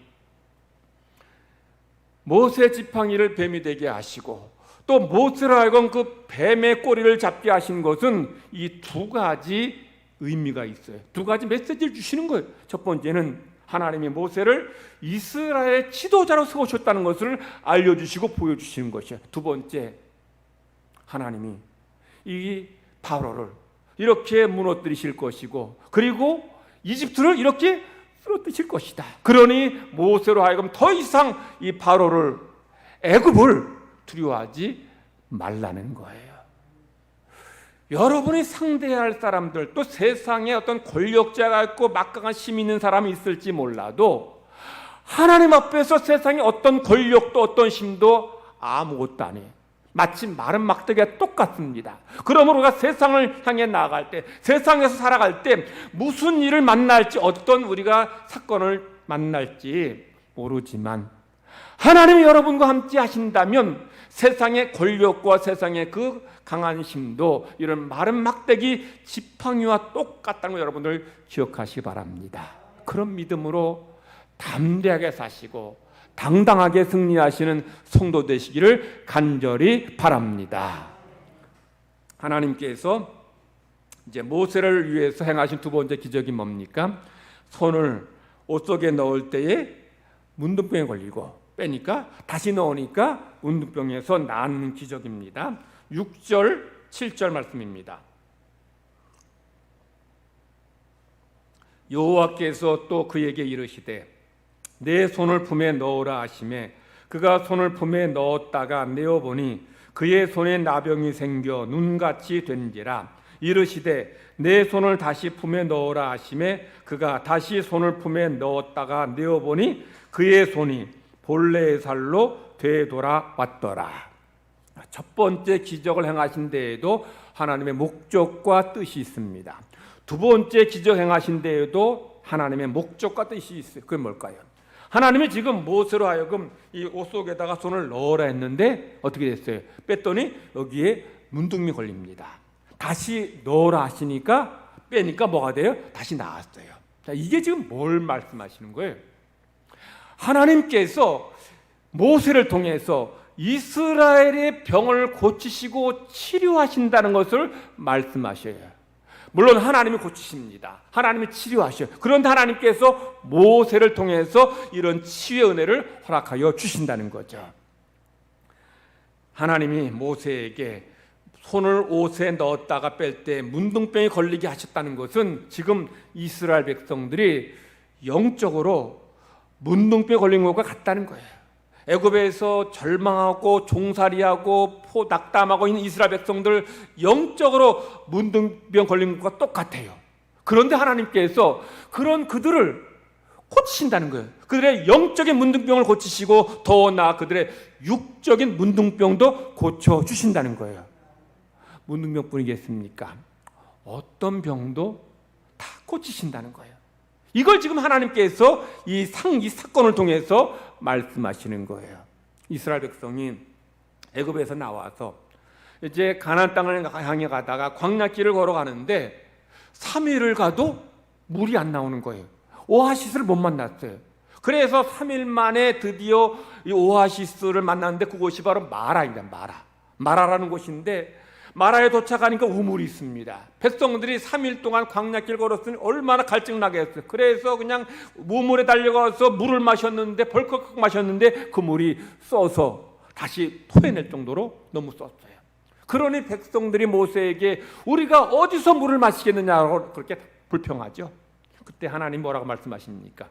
모세 지팡이를 뱀이 되게 하시고 또 모세를 하여금 그 뱀의 꼬리를 잡게 하신 것은 이 두 가지 의미가 있어요. 두 가지 메시지를 주시는 거예요. 첫 번째는 하나님이 모세를 이스라엘의 지도자로 세우셨다는 것을 알려주시고 보여주시는 것이에요. 두 번째, 하나님이 이 바로를 이렇게 무너뜨리실 것이고 그리고 이집트를 이렇게 쓰러뜨릴 것이다. 그러니 모세로 하여금 더 이상 이 바로를, 애굽을 두려워하지 말라는 거예요. 여러분이 상대해야 할 사람들, 또 세상에 어떤 권력자가 있고 막강한 힘이 있는 사람이 있을지 몰라도 하나님 앞에서 세상에 어떤 권력도 어떤 힘도 아무것도 아니에요. 마치 마른 막대기가 똑같습니다. 그러므로 우리가 세상을 향해 나아갈 때, 세상에서 살아갈 때 무슨 일을 만날지, 어떤 우리가 사건을 만날지 모르지만 하나님이 여러분과 함께 하신다면 세상의 권력과 세상의 그 강한 힘도 이런 마른 막대기 지팡이와 똑같다는 걸 여러분들 기억하시기 바랍니다. 그런 믿음으로 담대하게 사시고 당당하게 승리하시는 성도 되시기를 간절히 바랍니다. 하나님께서 이제 모세를 위해서 행하신 두 번째 기적이 뭡니까? 손을 옷 속에 넣을 때에 문둥병에 걸리고 빼니까 다시 넣으니까 문둥병에서 낫는 기적입니다. 6절, 7절 말씀입니다. 여호와께서 또 그에게 이르시되 내 손을 품에 넣으라 하시매 그가 손을 품에 넣었다가 내어보니 그의 손에 나병이 생겨 눈같이 된지라. 이르시되 내 손을 다시 품에 넣으라 하시매 그가 다시 손을 품에 넣었다가 내어보니 그의 손이 본래의 살로 되돌아왔더라. 첫 번째 기적을 행하신 데에도 하나님의 목적과 뜻이 있습니다. 두 번째 기적 행하신 데에도 하나님의 목적과 뜻이 있어요. 그게 뭘까요? 하나님이 지금 모세로 하여금 이 옷 속에다가 손을 넣으라 했는데 어떻게 됐어요? 뺐더니 여기에 문둥이 걸립니다. 다시 넣으라 하시니까 빼니까 뭐가 돼요? 다시 나왔어요. 자, 이게 지금 뭘 말씀하시는 거예요? 하나님께서 모세를 통해서 이스라엘의 병을 고치시고 치료하신다는 것을 말씀하셔요. 물론 하나님이 고치십니다. 하나님이 치료하셔요. 그런데 하나님께서 모세를 통해서 이런 치유의 은혜를 허락하여 주신다는 거죠. 하나님이 모세에게 손을 옷에 넣었다가 뺄 때 문둥병이 걸리게 하셨다는 것은 지금 이스라엘 백성들이 영적으로 문둥병에 걸린 것과 같다는 거예요. 애굽에서 절망하고 종살이하고 낙담하고 있는 이스라엘 백성들 영적으로 문둥병 걸린 것과 똑같아요. 그런데 하나님께서 그런 그들을 고치신다는 거예요. 그들의 영적인 문둥병을 고치시고 더 나아 그들의 육적인 문둥병도 고쳐주신다는 거예요. 문둥병뿐이겠습니까? 어떤 병도 다 고치신다는 거예요. 이걸 지금 하나님께서 이 사건을 통해서 말씀하시는 거예요. 이스라엘 백성이 애굽에서 나와서 이제 가나안 땅을 향해 가다가 광야길을 걸어가는데 3일을 가도 물이 안 나오는 거예요. 오아시스를 못 만났어요. 그래서 3일 만에 드디어 이 오아시스를 만났는데 그곳이 바로 마라입니다. 마라라는 곳인데 마라에 도착하니까 우물이 있습니다. 백성들이 3일 동안 광야길 걸었으니 얼마나 갈증나게 했어요. 그래서 그냥 우물에 달려가서 물을 마셨는데 벌컥 마셨는데 그 물이 써서 다시 토해낼 정도로 너무 썼어요. 그러니 백성들이 모세에게 우리가 어디서 물을 마시겠느냐고 그렇게 불평하죠. 그때 하나님 뭐라고 말씀하십니까?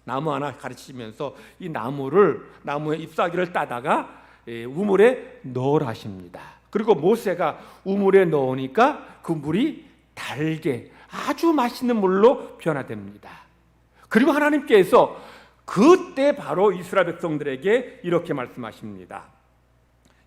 나무 하나 가르치면서 이 나무의 잎사귀를 따다가 우물에 넣으라 하십니다. 그리고 모세가 우물에 넣으니까 그 물이 달게 아주 맛있는 물로 변화됩니다. 그리고 하나님께서 그때 바로 이스라엘 백성들에게 이렇게 말씀하십니다.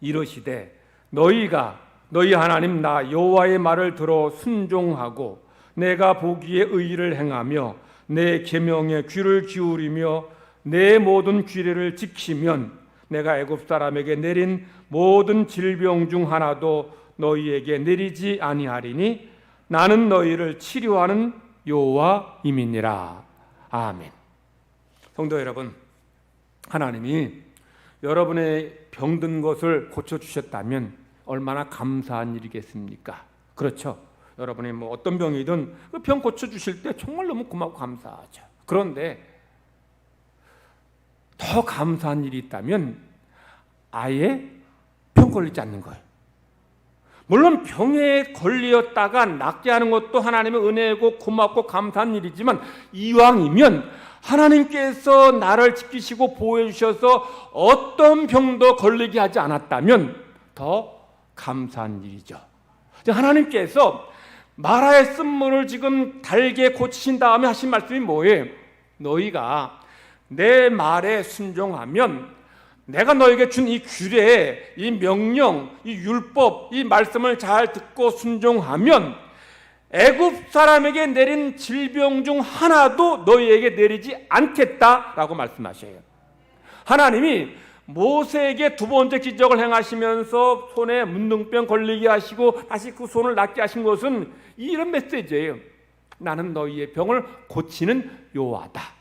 이러시되 너희가 너희 하나님 나 여호와의 말을 들어 순종하고 내가 보기에 의를 행하며 내 계명에 귀를 기울이며 내 모든 규례를 지키면 내가 애굽 사람에게 내린 모든 질병 중 하나도 너희에게 내리지 아니하리니 나는 너희를 치료하는 여호와임이니라. 아멘. 성도 여러분, 하나님이 여러분의 병든 것을 고쳐주셨다면 얼마나 감사한 일이겠습니까? 그렇죠? 여러분이 뭐 어떤 병이든 그 병 고쳐주실 때 정말 너무 고맙고 감사하죠. 그런데 더 감사한 일이 있다면 아예 병 걸리지 않는 거예요. 물론 병에 걸렸다가 낫게 하는 것도 하나님의 은혜고 고맙고 감사한 일이지만 이왕이면 하나님께서 나를 지키시고 보호해 주셔서 어떤 병도 걸리게 하지 않았다면 더 감사한 일이죠. 하나님께서 마라의 쓴물을 지금 달게 고치신 다음에 하신 말씀이 뭐예요? 너희가 내 말에 순종하면 내가 너에게 준 이 규례, 이 명령, 이 율법, 이 말씀을 잘 듣고 순종하면 애굽 사람에게 내린 질병 중 하나도 너희에게 내리지 않겠다라고 말씀하셔요. 하나님이 모세에게 두 번째 기적을 행하시면서 손에 문둥병 걸리게 하시고 다시 그 손을 낫게 하신 것은 이런 메시지예요. 나는 너희의 병을 고치는 여호와다.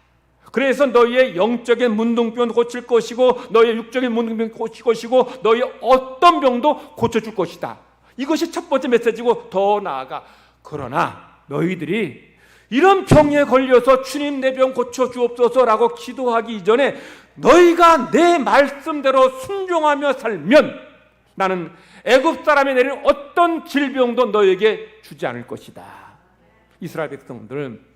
그래서 너희의 영적인 문둥병도 고칠 것이고 너희의 육적인 문둥병도 고칠 것이고 너희의 어떤 병도 고쳐줄 것이다. 이것이 첫 번째 메시지고 더 나아가 그러나 너희들이 이런 병에 걸려서 주님 내 병 고쳐주옵소서라고 기도하기 이전에 너희가 내 말씀대로 순종하며 살면 나는 애굽 사람이 내린 어떤 질병도 너희에게 주지 않을 것이다. 이스라엘 백성들은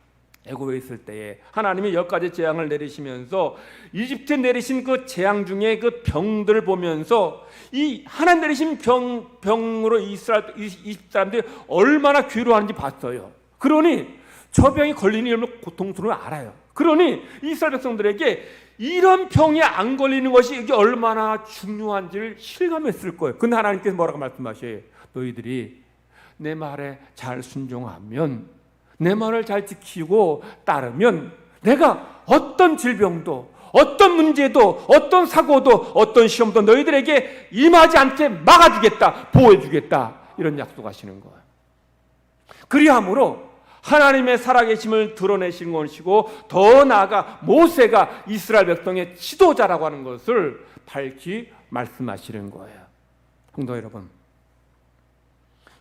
애굽에 있을 때에 하나님이 10가지 재앙을 내리시면서 이집트에 내리신 그 재앙 중에 그 병들을 보면서 이 하나님 내리신 병으로 이집트 사람들이 얼마나 괴로워하는지 봤어요. 그러니 저 병이 걸리니 얼마나 고통스러운 걸 알아요. 그러니 이스라엘 백성들에게 이런 병이 안 걸리는 것이 이게 얼마나 중요한지를 실감했을 거예요. 근데 하나님께서 뭐라고 말씀하셔요? 너희들이 내 말에 잘 순종하면 내 말을 잘 지키고 따르면 내가 어떤 질병도 어떤 문제도 어떤 사고도 어떤 시험도 너희들에게 임하지 않게 막아주겠다, 보호해주겠다 이런 약속하시는 거예요. 그리함으로 하나님의 살아계심을 드러내신 것이고 더 나아가 모세가 이스라엘 백성의 지도자라고 하는 것을 밝히 말씀하시는 거예요. 성도 여러분,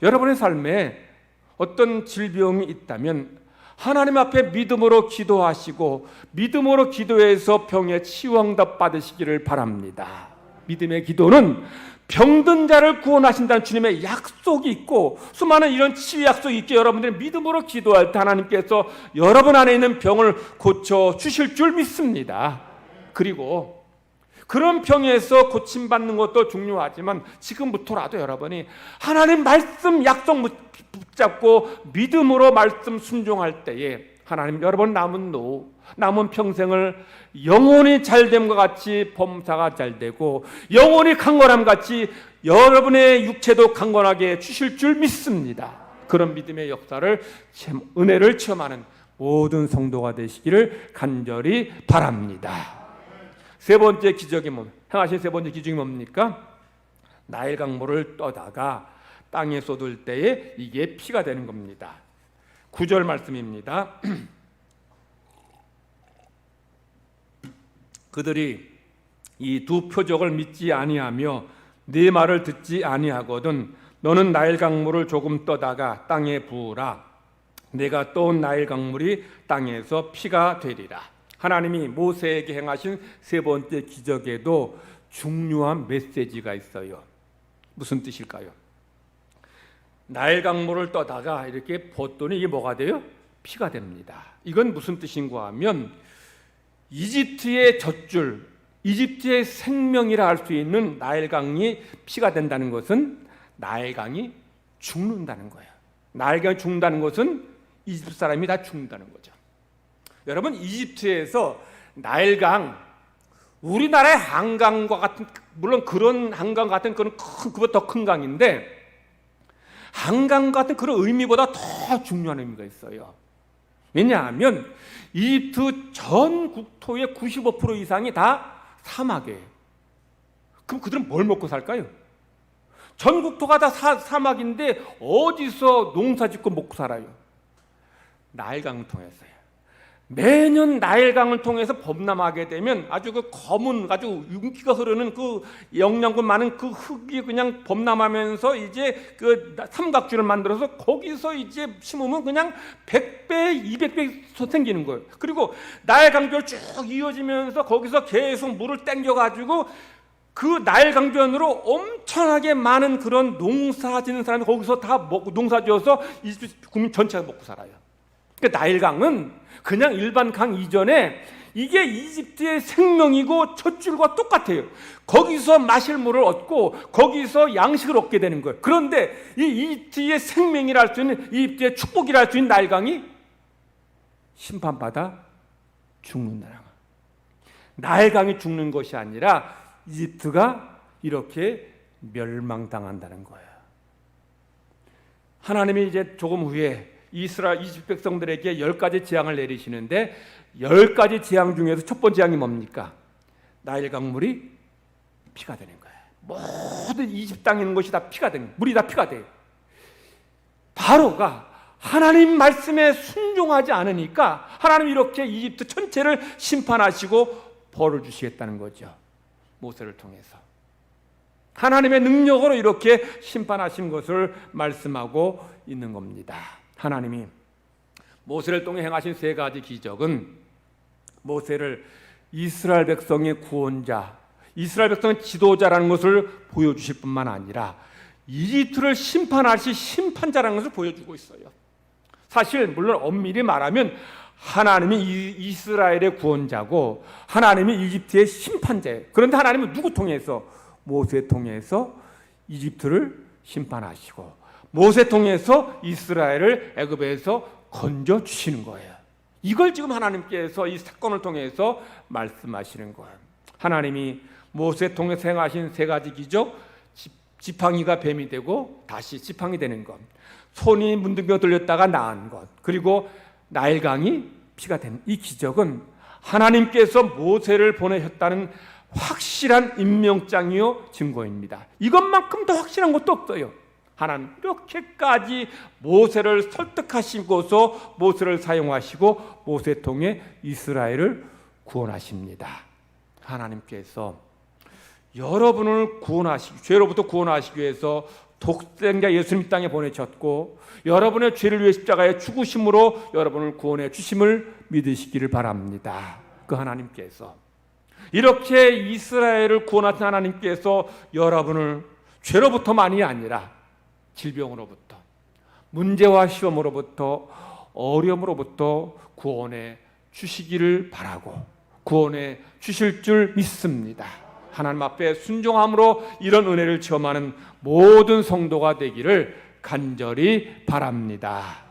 여러분의 삶에 어떤 질병이 있다면 하나님 앞에 믿음으로 기도하시고 믿음으로 기도해서 병의 치유응답 받으시기를 바랍니다. 믿음의 기도는 병든 자를 구원하신다는 주님의 약속이 있고 수많은 이런 치유 약속이 있기에 여러분들이 믿음으로 기도할 때 하나님께서 여러분 안에 있는 병을 고쳐주실 줄 믿습니다. 그리고 그런 병에서 고침받는 것도 중요하지만 지금부터라도 여러분이 하나님 말씀 약속 붙잡고 믿음으로 말씀 순종할 때에 하나님 여러분 남은 평생을 영혼이 잘됨과 같이 범사가 잘되고 영혼이 강건함 같이 여러분의 육체도 강건하게 주실 줄 믿습니다. 그런 믿음의 역사를 은혜를 체험하는 모든 성도가 되시기를 간절히 바랍니다. 세 번째 기적이 행하신 세 번째 기적이 뭡니까? 나일 강물을 떠다가 땅에 쏟을 때에 이게 피가 되는 겁니다. 9절 말씀입니다. 그들이 이 두 표적을 믿지 아니하며 네 말을 듣지 아니하거든 너는 나일 강물을 조금 떠다가 땅에 부으라. 내가 떠온 나일 강물이 땅에서 피가 되리라. 하나님이 모세에게 행하신 세 번째 기적에도 중요한 메시지가 있어요. 무슨 뜻일까요? 나일 강물을 떠다가 이렇게 붓더니 이게 뭐가 돼요? 피가 됩니다. 이건 무슨 뜻인가 하면 이집트의 젖줄, 이집트의 생명이라 할 수 있는 나일강이 피가 된다는 것은 나일강이 죽는다는 거예요. 나일강이 죽는다는 것은 이집트 사람이 다 죽는다는 거죠. 여러분, 이집트에서 나일강, 우리나라의 한강과 같은, 물론 그런 한강 같은 그런 그보다 더 큰 강인데, 한강 같은 그런 의미보다 더 중요한 의미가 있어요. 왜냐하면 이집트 전 국토의 95% 이상이 다 사막이에요. 그럼 그들은 뭘 먹고 살까요? 전 국토가 다 사막인데 어디서 농사 짓고 먹고 살아요? 나일강을 통해서요. 매년 나일강을 통해서 범람하게 되면 아주 그 검은, 아주 윤기가 흐르는 그 영양분 많은 그 흙이 그냥 범람하면서 이제 그 삼각줄을 만들어서 거기서 이제 심으면 그냥 100배, 200배 생기는 거예요. 그리고 나일강변 쭉 이어지면서 거기서 계속 물을 땡겨가지고 그 나일강변으로 엄청나게 많은 그런 농사 짓는 사람이 거기서 다 먹고 농사 지어서 이집트 국민 전체가 먹고 살아요. 그러니까 나일강은 그냥 일반 강 이전에 이게 이집트의 생명이고 젖줄과 똑같아요. 거기서 마실 물을 얻고 거기서 양식을 얻게 되는 거예요. 그런데 이 이집트의 생명이라 할 수 있는, 이집트의 축복이라 할 수 있는 나일강이 심판받아 죽는다는 거예요. 나일강이 죽는 것이 아니라 이집트가 이렇게 멸망당한다는 거예요. 하나님이 이제 조금 후에 이집트 백성들에게 10가지 재앙을 내리시는데 10가지 재앙 중에서 첫 번째 재앙이 뭡니까? 나일강 물이 피가 되는 거예요. 모든 이집트 땅에 있는 것이 다 피가 되는 거예요. 물이 다 피가 돼요. 바로가 하나님 말씀에 순종하지 않으니까 하나님 이렇게 이집트 전체를 심판하시고 벌을 주시겠다는 거죠. 모세를 통해서 하나님의 능력으로 이렇게 심판하신 것을 말씀하고 있는 겁니다. 하나님이 모세를 통해 행하신 3가지 기적은 모세를 이스라엘 백성의 구원자, 이스라엘 백성의 지도자라는 것을 보여주실 뿐만 아니라 이집트를 심판하실 심판자라는 것을 보여주고 있어요. 사실 물론 엄밀히 말하면 하나님이 이스라엘의 구원자고 하나님이 이집트의 심판자예요. 그런데 하나님은 누구 통해서? 모세 통해서 이집트를 심판하시고 모세 통해서 이스라엘을 애굽에서 건져 주시는 거예요. 이걸 지금 하나님께서 이 사건을 통해서 말씀하시는 거예요. 하나님이 모세 통해서 행하신 3가지 기적, 지팡이가 뱀이 되고 다시 지팡이 되는 것, 손이 문둥병 들렸다가 나은 것, 그리고 나일강이 피가 된 이 기적은 하나님께서 모세를 보내셨다는 확실한 임명장이요 증거입니다. 이것만큼 더 확실한 것도 없어요. 하나님 이렇게까지 모세를 설득하시고서 모세를 사용하시고 모세 통해 이스라엘을 구원하십니다. 하나님께서 여러분을 죄로부터 구원하시기 위해서 독생자 예수님 땅에 보내셨고 여러분의 죄를 위해 십자가에 죽으심으로 여러분을 구원해 주심을 믿으시기를 바랍니다. 그 하나님께서 이렇게 이스라엘을 구원하신 하나님께서 여러분을 죄로부터만이 아니라 질병으로부터, 문제와 시험으로부터, 어려움으로부터 구원해 주시기를 바라고 구원해 주실 줄 믿습니다. 하나님 앞에 순종함으로 이런 은혜를 체험하는 모든 성도가 되기를 간절히 바랍니다.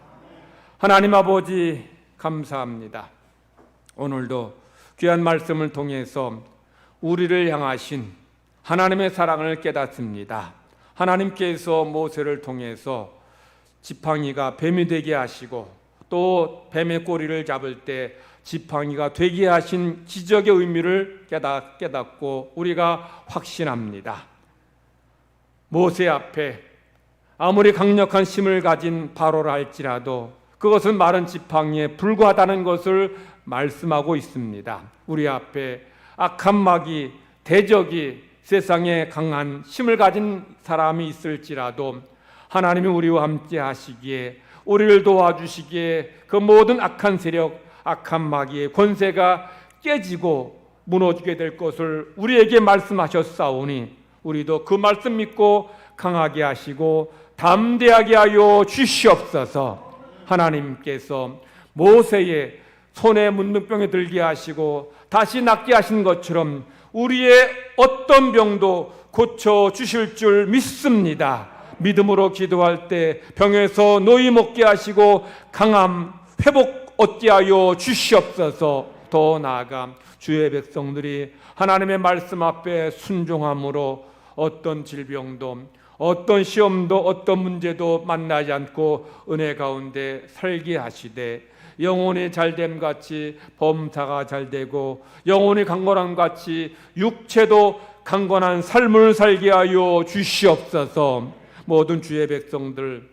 하나님 아버지 감사합니다. 오늘도 귀한 말씀을 통해서 우리를 향하신 하나님의 사랑을 깨닫습니다. 하나님께서 모세를 통해서 지팡이가 뱀이 되게 하시고 또 뱀의 꼬리를 잡을 때 지팡이가 되게 하신 기적의 의미를 깨닫고 우리가 확신합니다. 모세 앞에 아무리 강력한 힘을 가진 바로라 할지라도 그것은 마른 지팡이에 불과하다는 것을 말씀하고 있습니다. 우리 앞에 악한 마귀, 대적이 세상에 강한 힘을 가진 사람이 있을지라도 하나님이 우리와 함께 하시기에 우리를 도와주시기에 그 모든 악한 세력, 악한 마귀의 권세가 깨지고 무너지게 될 것을 우리에게 말씀하셨사오니 우리도 그 말씀 믿고 강하게 하시고 담대하게 하여 주시옵소서. 하나님께서 모세의 손에 문둥병에 들게 하시고 다시 낫게 하신 것처럼 우리의 어떤 병도 고쳐 주실 줄 믿습니다. 믿음으로 기도할 때 병에서 노임 먹게 하시고 강함 회복 얻게 하여 주시옵소서. 더 나아가 주의 백성들이 하나님의 말씀 앞에 순종함으로 어떤 질병도 어떤 시험도 어떤 문제도 만나지 않고 은혜 가운데 살게 하시되 영혼이 잘됨 같이 범사가 잘되고 영혼이 강건함 같이 육체도 강건한 삶을 살게 하여 주시옵소서. 모든 주의 백성들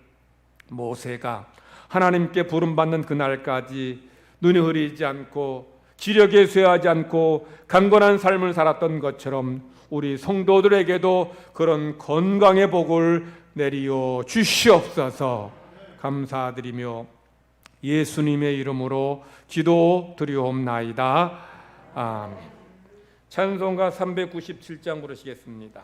모세가 하나님께 부름받는 그날까지 눈이 흐리지 않고 지력에 쇠하지 않고 강건한 삶을 살았던 것처럼 우리 성도들에게도 그런 건강의 복을 내리어 주시옵소서. 감사드리며 예수님의 이름으로 기도드리옵나이다. 아멘. 찬송가 397장 부르시겠습니다.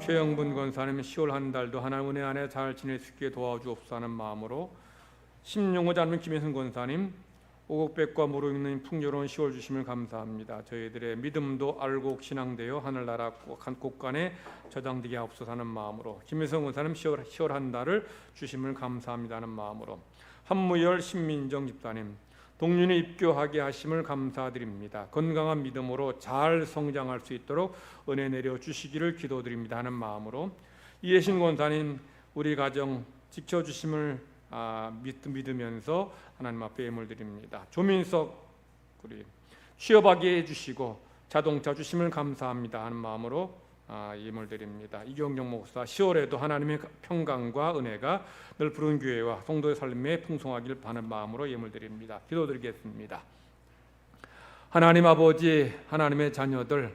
최영분 권사님 10월 한 달도 하나님 은혜 안에 잘 지낼 수 있게 도와주옵소서 하는 마음으로, 심용호 장로님, 김혜승 권사님, 오곡백과 무르익는 풍요로운 10월 주심을 감사합니다. 저희들의 믿음도 알곡 신앙되어 하늘나라 곳간에 저장되게 하옵소서 하는 마음으로, 김혜승 권사님 10월 한 달을 주심을 감사합니다 하는 마음으로, 한무열 신민정 집사님 동륜에 입교하게 하심을 감사드립니다. 건강한 믿음으로 잘 성장할 수 있도록 은혜 내려 주시기를 기도드립니다 하는 마음으로, 이혜신 권사님 우리 가정 지켜주심을 믿으면서 하나님 앞에 예물 드립니다. 조민석 우리 취업하게 해주시고 자동차 주심을 감사합니다 하는 마음으로 예물 드립니다. 이경영 목사 10월에도 하나님의 평강과 은혜가 늘 푸른 교회와 성도의 삶에 풍성하길 바라는 마음으로 예물 드립니다. 기도드리겠습니다. 하나님 아버지, 하나님의 자녀들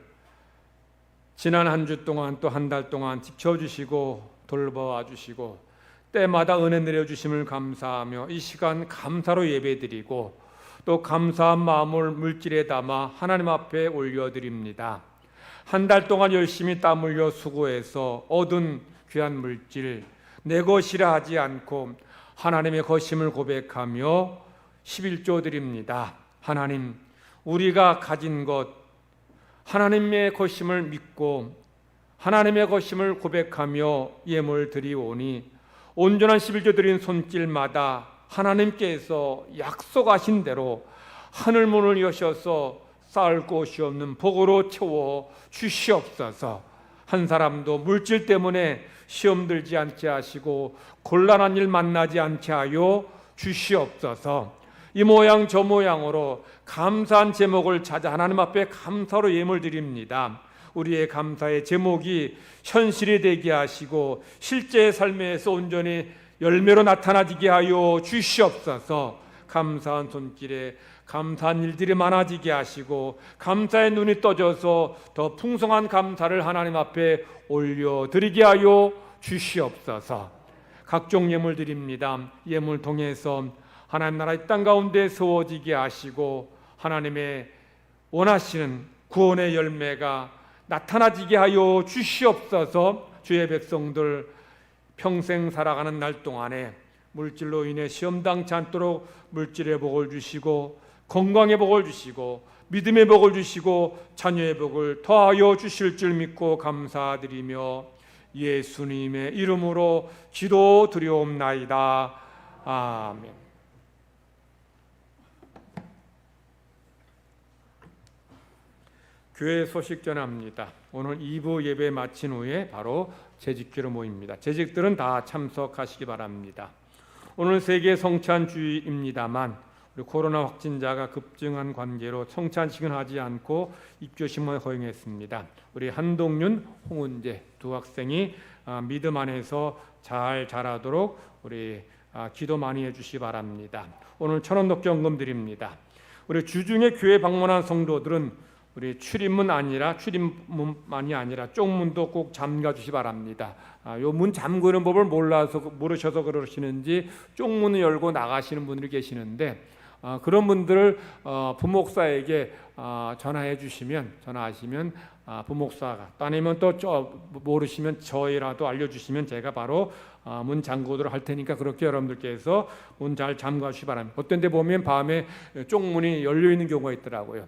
지난 한 주 동안 또 한 달 동안 지켜주시고 돌보아 주시고 때마다 은혜 내려주심을 감사하며 이 시간 감사로 예배드리고 또 감사한 마음을 물질에 담아 하나님 앞에 올려드립니다. 한 달 동안 열심히 땀 흘려 수고해서 얻은 귀한 물질 내 것이라 하지 않고 하나님의 것임을 고백하며 11조 드립니다. 하나님, 우리가 가진 것, 하나님의 것임을 믿고 하나님의 것임을 고백하며 예물 드리오니 온전한 11조 드린 손길마다 하나님께서 약속하신 대로 하늘문을 여셔서 쌓을 곳이 없는 복으로 채워 주시옵소서. 한 사람도 물질 때문에 시험 들지 않게 하시고 곤란한 일 만나지 않게 하여 주시옵소서. 이 모양 저 모양으로 감사한 제목을 찾아 하나님 앞에 감사로 예물 드립니다. 우리의 감사의 제목이 현실이 되게 하시고 실제의 삶에서 온전히 열매로 나타나지게 하여 주시옵소서. 감사한 손길에 감사한 일들이 많아지게 하시고 감사의 눈이 떠져서 더 풍성한 감사를 하나님 앞에 올려드리게 하여 주시옵소서. 각종 예물 드립니다. 예물 통해서 하나님 나라 이 땅 가운데 세워지게 하시고 하나님의 원하시는 구원의 열매가 나타나지게 하여 주시옵소서. 주의 백성들 평생 살아가는 날 동안에 물질로 인해 시험 당치 않도록 물질의 복을 주시고 건강의 복을 주시고 믿음의 복을 주시고 자녀의 복을 더하여 주실 줄 믿고 감사드리며 예수님의 이름으로 기도드리옵나이다. 아멘. 교회 소식 전합니다. 오늘 2부 예배 마친 후에 바로 재직기로 모입니다. 재직들은 다 참석하시기 바랍니다. 오늘 세계 성찬주의입니다만 우리 코로나 확진자가 급증한 관계로 성찬식은 하지 않고 입교식만 허용했습니다. 우리 한동윤, 홍은재 두 학생이 믿음 안에서 잘 자라도록 우리 기도 많이 해주시기 바랍니다. 오늘 1,000원 녹경금 드립니다. 우리 주중에 교회 방문한 성도들은 우리 출입문만이 아니라 쪽문도 꼭 잠가 주시 바랍니다. 요 문 잠그는 법을 모르셔서 그러시는지 쪽문을 열고 나가시는 분들이 계시는데 그런 분들을 부목사에게 전화하시면 부목사가 아니면 또 모르시면 저희라도 알려주시면 제가 바로 문 잠그도록 할 테니까 그렇게 여러분들께서 문 잘 잠가 주시기 바랍니다. 어떤 데 보면 밤에 쪽문이 열려 있는 경우가 있더라고요.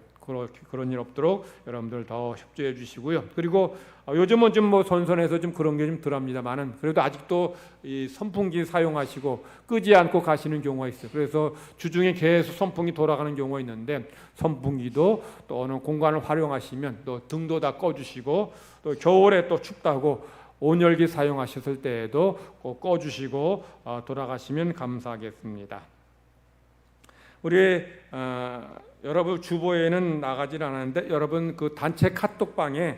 그런 일 없도록 여러분들 더 협조해 주시고요. 그리고 요즘은 좀 선선해서 좀 그런 게 좀 덜합니다만은 그래도 아직도 이 선풍기 사용하시고 끄지 않고 가시는 경우가 있어요. 그래서 주중에 계속 선풍기 돌아가는 경우가 있는데 선풍기도 또 어느 공간을 활용하시면 또 등도 다 꺼주시고 또 겨울에 또 춥다고 온열기 사용하셨을 때에도 꼭 꺼주시고 돌아가시면 감사하겠습니다. 우리 여러분 주보에는 나가질 않았는데 여러분 그 단체 카톡방에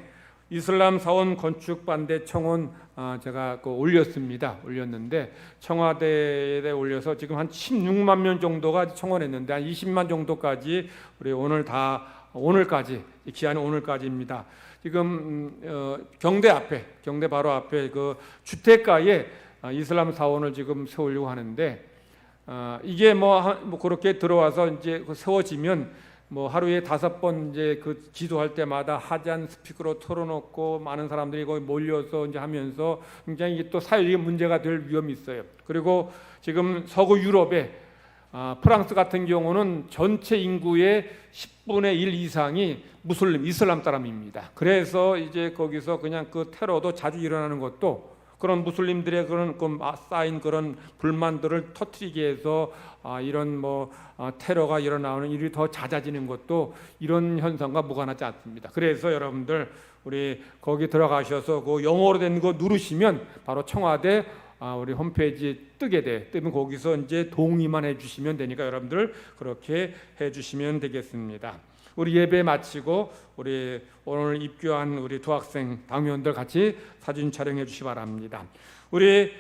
이슬람 사원 건축 반대 청원 제가 올렸는데 청와대에 올려서 지금 한 16만 명 정도가 청원했는데 한 20만 정도까지 우리 오늘까지 기한은 오늘까지입니다. 지금 경대 바로 앞에 그 주택가에 이슬람 사원을 지금 세우려고 하는데 이게 그렇게 들어와서 이제 세워지면 하루에 5번 이제 그 기도할 때마다 하잔 스피커로 틀어놓고 많은 사람들이 거기 몰려서 이제 하면서 굉장히 또 사회적인 문제가 될 위험이 있어요. 그리고 지금 서구 유럽에 프랑스 같은 경우는 전체 인구의 10분의 1 이상이 이슬람 사람입니다. 그래서 이제 거기서 그냥 그 테러도 자주 일어나는 것도 그런 무슬림들의 그런 쌓인 그런 불만들을 터뜨리기 위해서 이런 테러가 일어나는 일이 더 잦아지는 것도 이런 현상과 무관하지 않습니다. 그래서 여러분들 우리 거기 들어가셔서 그 영어로 된 거 누르시면 바로 청와대 우리 홈페이지에 뜨면 거기서 이제 동의만 해주시면 되니까 여러분들 그렇게 해주시면 되겠습니다. 우리 예배 마치고 우리 오늘 입교한 우리 두 학생 당회원들 같이 사진 촬영해 주시기 바랍니다. 우리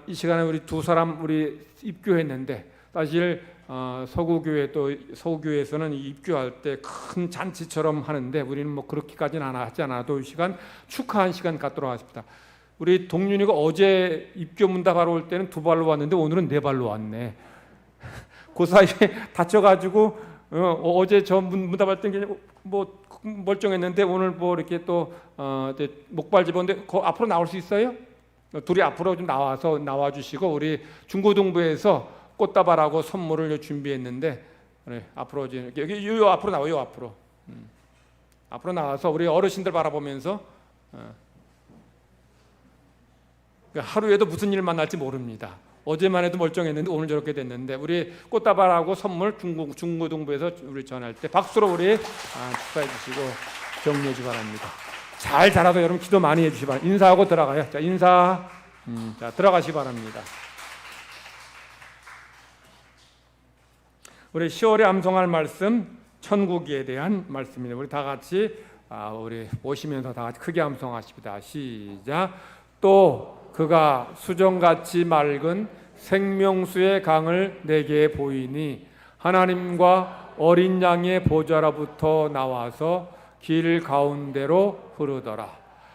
이 시간에 우리 두 사람 우리 입교했는데 사실 서구교회에서는 입교할 때 큰 잔치처럼 하는데 우리는 그렇게까지는 하지 않아도 이 시간 축하한 시간 갖도록 하십니다. 우리 동윤이가 어제 입교 문답하러 올 때는 2발로 왔는데 오늘은 4발로 왔네. 그 사이에 다쳐가지고 어제 저 문답할 때 그냥 멀쩡했는데 오늘 이렇게 또 목발 집었는데 앞으로 나올 수 있어요? 둘이 앞으로 좀 나와주시고 우리 중고등부에서 꽃다발하고 선물을 준비했는데 네, 앞으로 여기 요 앞으로 나와요. 요 앞으로. 앞으로 나와서 우리 어르신들 바라보면서 하루에도 무슨 일 만날지 모릅니다. 어제만 해도 멀쩡했는데 오늘 저렇게 됐는데 우리 꽃다발하고 선물 중고등부에서 우리 전할 때 박수로 우리 축하해 주시고 격려해 주시 바랍니다. 잘 자라서 여러분 기도 많이 해 주시 바랍니다. 인사하고 들어가요. 자, 인사. 자, 들어가시 바랍니다. 우리 10월에 암송할 말씀 천국에 대한 말씀입니다. 우리 다 같이 우리 오시면서 다 같이 크게 암송하십니다. 시작. 또 그가 수정같이 맑은 생명수의 강을 내게 보이니 하나님과 어린 양의 보좌로부터 나와서 길 가운데로 흐르더라.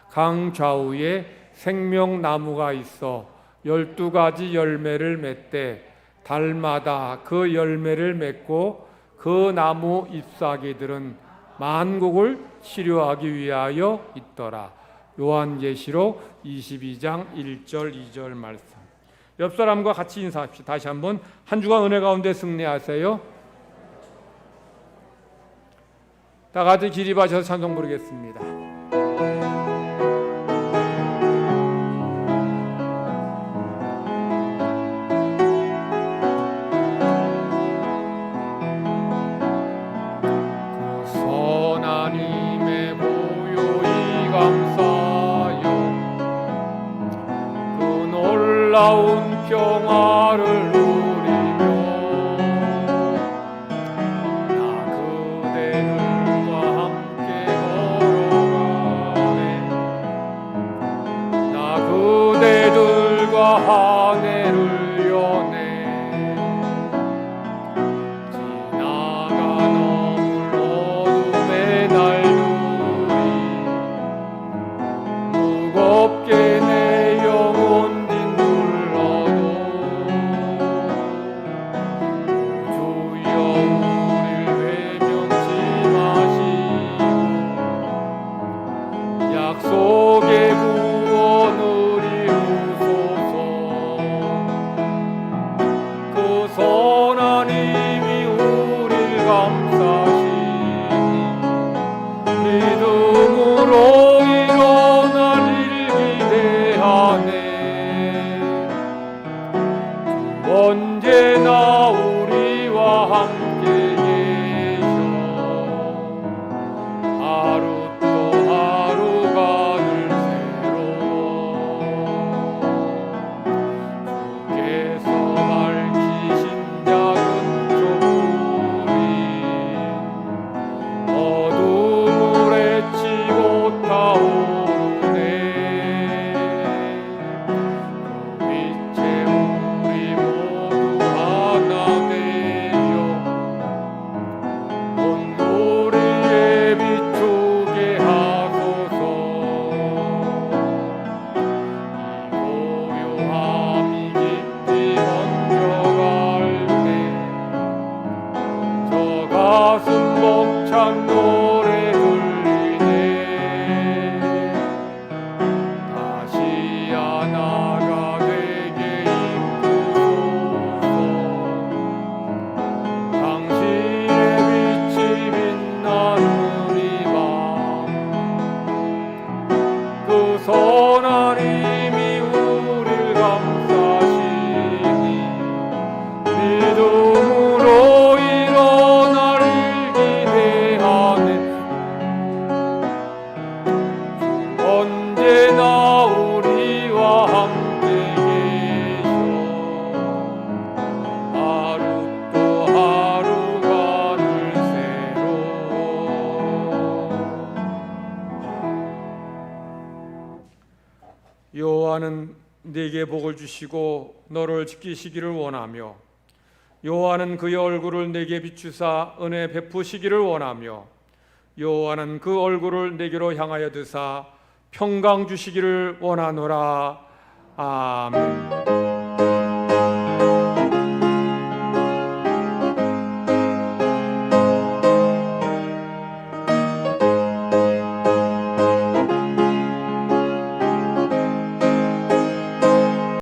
강 좌우에 생명나무가 있어 12가지 열매를 맺되 달마다 그 열매를 맺고 그 나무 잎사귀들은 만국을 치료하기 위하여 있더라. 요한계시록 22장 1절 2절 말씀. 옆 사람과 같이 인사합시다. 다시 한번 한 주간 은혜 가운데 승리하세요. 다 같이 기립하셔서 찬송 부르겠습니다. 놀라운 평화를 누리며 나 그대들과 함께 걸어가네. 나 그대들과 하늘을 여네. 지나가 넘을 어둠의 날들이 무겁게 내 영혼 약속의 구원을 이루소서. 그 선하님이 우릴 감싸시니 믿음으로 일어날 일 기대하네. 언제나 우리와 함께 계셔. 하루 벅찬 노래 들리네. 다시 하나가 되게 이끄소서. 당신의 빛이 빛나는 이 밤 그 선하님이 우릴 감싸시니 믿음으로 언제나 우리와 함께 계셔. 하루 또 하루가 늘 새로워. 여호와는 네게 복을 주시고 너를 지키시기를 원하며 여호와는 그의 얼굴을 내게 비추사 은혜 베푸시기를 원하며 여호와는 그 얼굴을 내게로 향하여 드사 평강 주시기를 원하노라. 아멘.